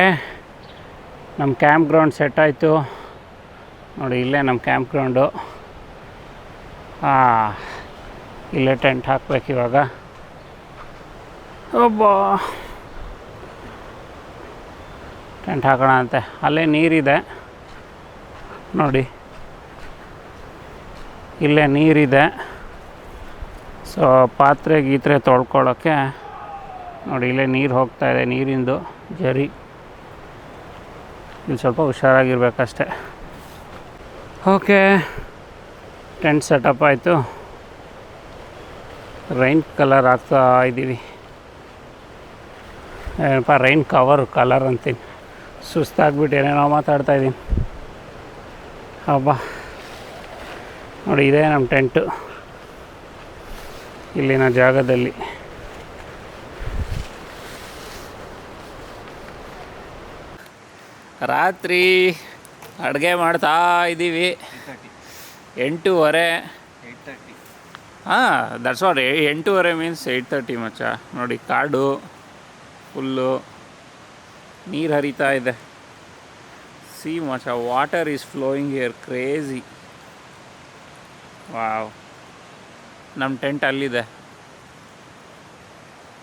ನಮ್ಮ ಕ್ಯಾಂಪ್ ಗ್ರೌಂಡ್ ಸೆಟ್ ಆಯಿತು ನೋಡಿ. ಇಲ್ಲೇ ನಮ್ಮ ಕ್ಯಾಂಪ್ ಗ್ರೌಂಡು. ಇಲ್ಲೇ ಟೆಂಟ್ ಹಾಕ್ಬೇಕು ಇವಾಗ. ಒಬ್ಬ ಟೆಂಟ್ ಹಾಕೋಣ ಅಂತೆ. ಅಲ್ಲೇ ನೀರಿದೆ ನೋಡಿ, ಇಲ್ಲೇ ನೀರಿದೆ. ಸೊ ಪಾತ್ರೆ ಗೀತ್ರೆ ತೊಳ್ಕೊಳ್ಳೋಕ್ಕೆ ನೋಡಿ ಇಲ್ಲೇ ನೀರು ಹೋಗ್ತಾಯಿದೆ, ನೀರಿಂದು ಜರಿ. ಇಲ್ಲಿ ಸ್ವಲ್ಪ ಹುಷಾರಾಗಿರ್ಬೇಕಷ್ಟೆ. ಓಕೆ, ಟೆಂಟ್ ಸೆಟಪ್ ಆಯಿತು. ರೈನ್ ಕಲರ್ ಹಾಕ್ತಾ ಇದ್ದೀವಿ. ಏನಪ್ಪ, ರೈನ್ ಕಲರ್ ಅಂತೀನಿ. ಸುಸ್ತಾಗ್ಬಿಟ್ಟು ಏನೇನೋ ಮಾತಾಡ್ತಾಯಿದ್ದೀನಿ. ಹಬ್ಬ ನೋಡಿ, ಇದೇ ನಮ್ಮ ಟೆಂಟು ಇಲ್ಲಿನ ಜಾಗದಲ್ಲಿ. ರಾತ್ರಿ ಅಡುಗೆ ಮಾಡ್ತಾ ಇದ್ದೀವಿ. 8:30. ದಟ್ಸ್ ವಾಟ್ 8:30 ಮೀನ್ಸ್ 8:30 ಮಚ್ಚ. ನೋಡಿ ಕಾಡು ಫುಲ್ಲು ನೀರು ಹರಿತಾ ಇದೆ. ಸಿ ಮಚ್ಚ, water is flowing here, crazy. Wow, ನಮ್ಮ ಟೆಂಟ್ ಅಲ್ಲಿದೆ.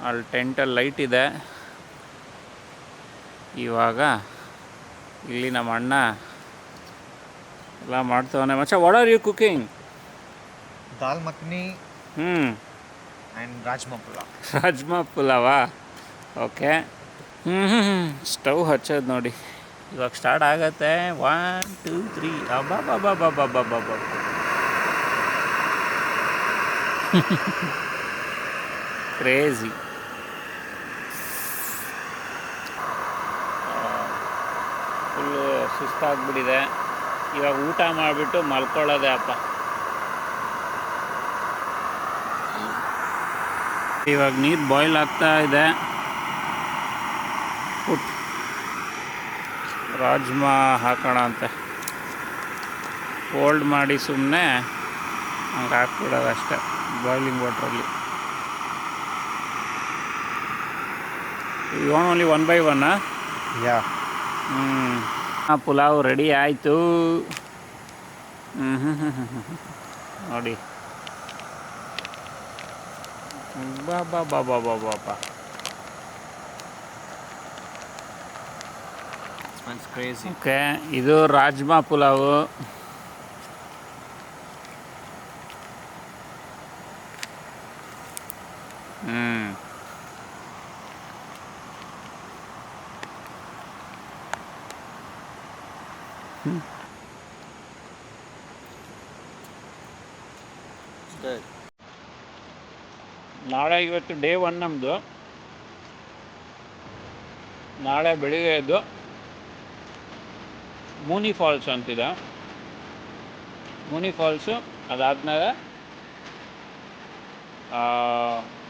ಅಲ್ಲಿ ಟೆಂಟಲ್ಲಿ ಲೈಟ್ ಇದೆ. ಇವಾಗ ಇಲ್ಲಿ ನಮ್ಮ ಅಣ್ಣ ಎಲ್ಲ ಮಾಡ್ತವನೆ. ಮಚ್ಚ, what are you cooking? Dal makhani and rajma pulav. Rajma ಪುಲಾವಾ? ಓಕೆ. ಸ್ಟವ್ ಹಚ್ಚೋದು ನೋಡಿ. ಇವಾಗ ಸ್ಟಾರ್ಟ್ ಆಗತ್ತೆ. 1 2 3. ಅಬ್ಬಾ ಕ್ರೇಜಿ. ಫುಲ್ಲು ಸುಸ್ತಾಗ್ಬಿಟ್ಟಿದೆ. ಇವಾಗ ಊಟ ಮಾಡಿಬಿಟ್ಟು ಮಲ್ಕೊಳ್ಳೋದೆ ಅಪ್ಪ. ಇವಾಗ ನೀರು ಬಾಯ್ಲ್ ಆಗ್ತಾ ಇದೆ. ರಾಜ್ಮಾ ಹಾಕೋಣ ಅಂತೆ. ಫೋಲ್ಡ್ ಮಾಡಿ ಸುಮ್ಮನೆ ಹಂಗೆ ಹಾಕ್ಬಿಡೋದು ಅಷ್ಟೇ ಬಾಯ್ಲಿಂಗ್ ವಾಟ್ರಲ್ಲಿ. You want only 1 by 1? Yeah. Pulav ready ಆಯಿತು. ನೋಡಿ, ಬಾ. Smells crazy. ಓಕೆ, ಇದು ರಾಜ್ಮಾ ಪುಲಾವು. Good. ನಾಳೆ ಇವತ್ತು ಡೇ 1 ನಮ್ಮದು. ನಾಳೆ ಬೆಳಿಗ್ಗೆ ಎದ್ದು ಮೂನಿ ಫಾಲ್ಸ್ ಅಂತಿದೆ. ಮೂನಿ ಫಾಲ್ಸು ಅದಾದಮೇಲೆ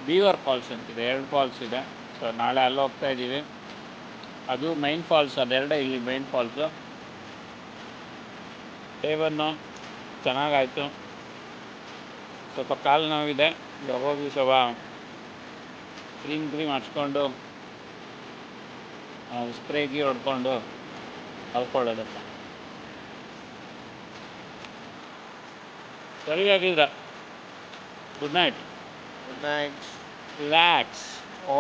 ಬೀವರ್ ಫಾಲ್ಸ್ ಅಂತಿದೆ. 2 ಫಾಲ್ಸ್ ಇದೆ. ಸೊ ನಾಳೆ ಅಲ್ಲಿ ಹೋಗ್ತಾ ಇದ್ದೀವಿ. ಅದು ಮೈನ್ ಫಾಲ್ಸ್, ಅದೆರಡೇ ಇಲ್ಲಿ ಮೈನ್ ಫಾಲ್ಸು. ಡೇ 1 ಚೆನ್ನಾಗಾಯಿತು. ಸ್ವಲ್ಪ ಕಾಲು ನೋವಿದೆ. ಇವಾಗ ಹೋಗಿ ಸ್ವಲ್ಪ ಕ್ರೀಮ್ ಹಚ್ಕೊಂಡು ಸ್ಪ್ರೇಗಿ ಹೊಡ್ಕೊಂಡು ಮಲ್ಕೊಳ್ಳೋದಪ್ಪ. ಸರಿಯಾಗಿದ್ರ. Good night. Good night. Relax. ಓ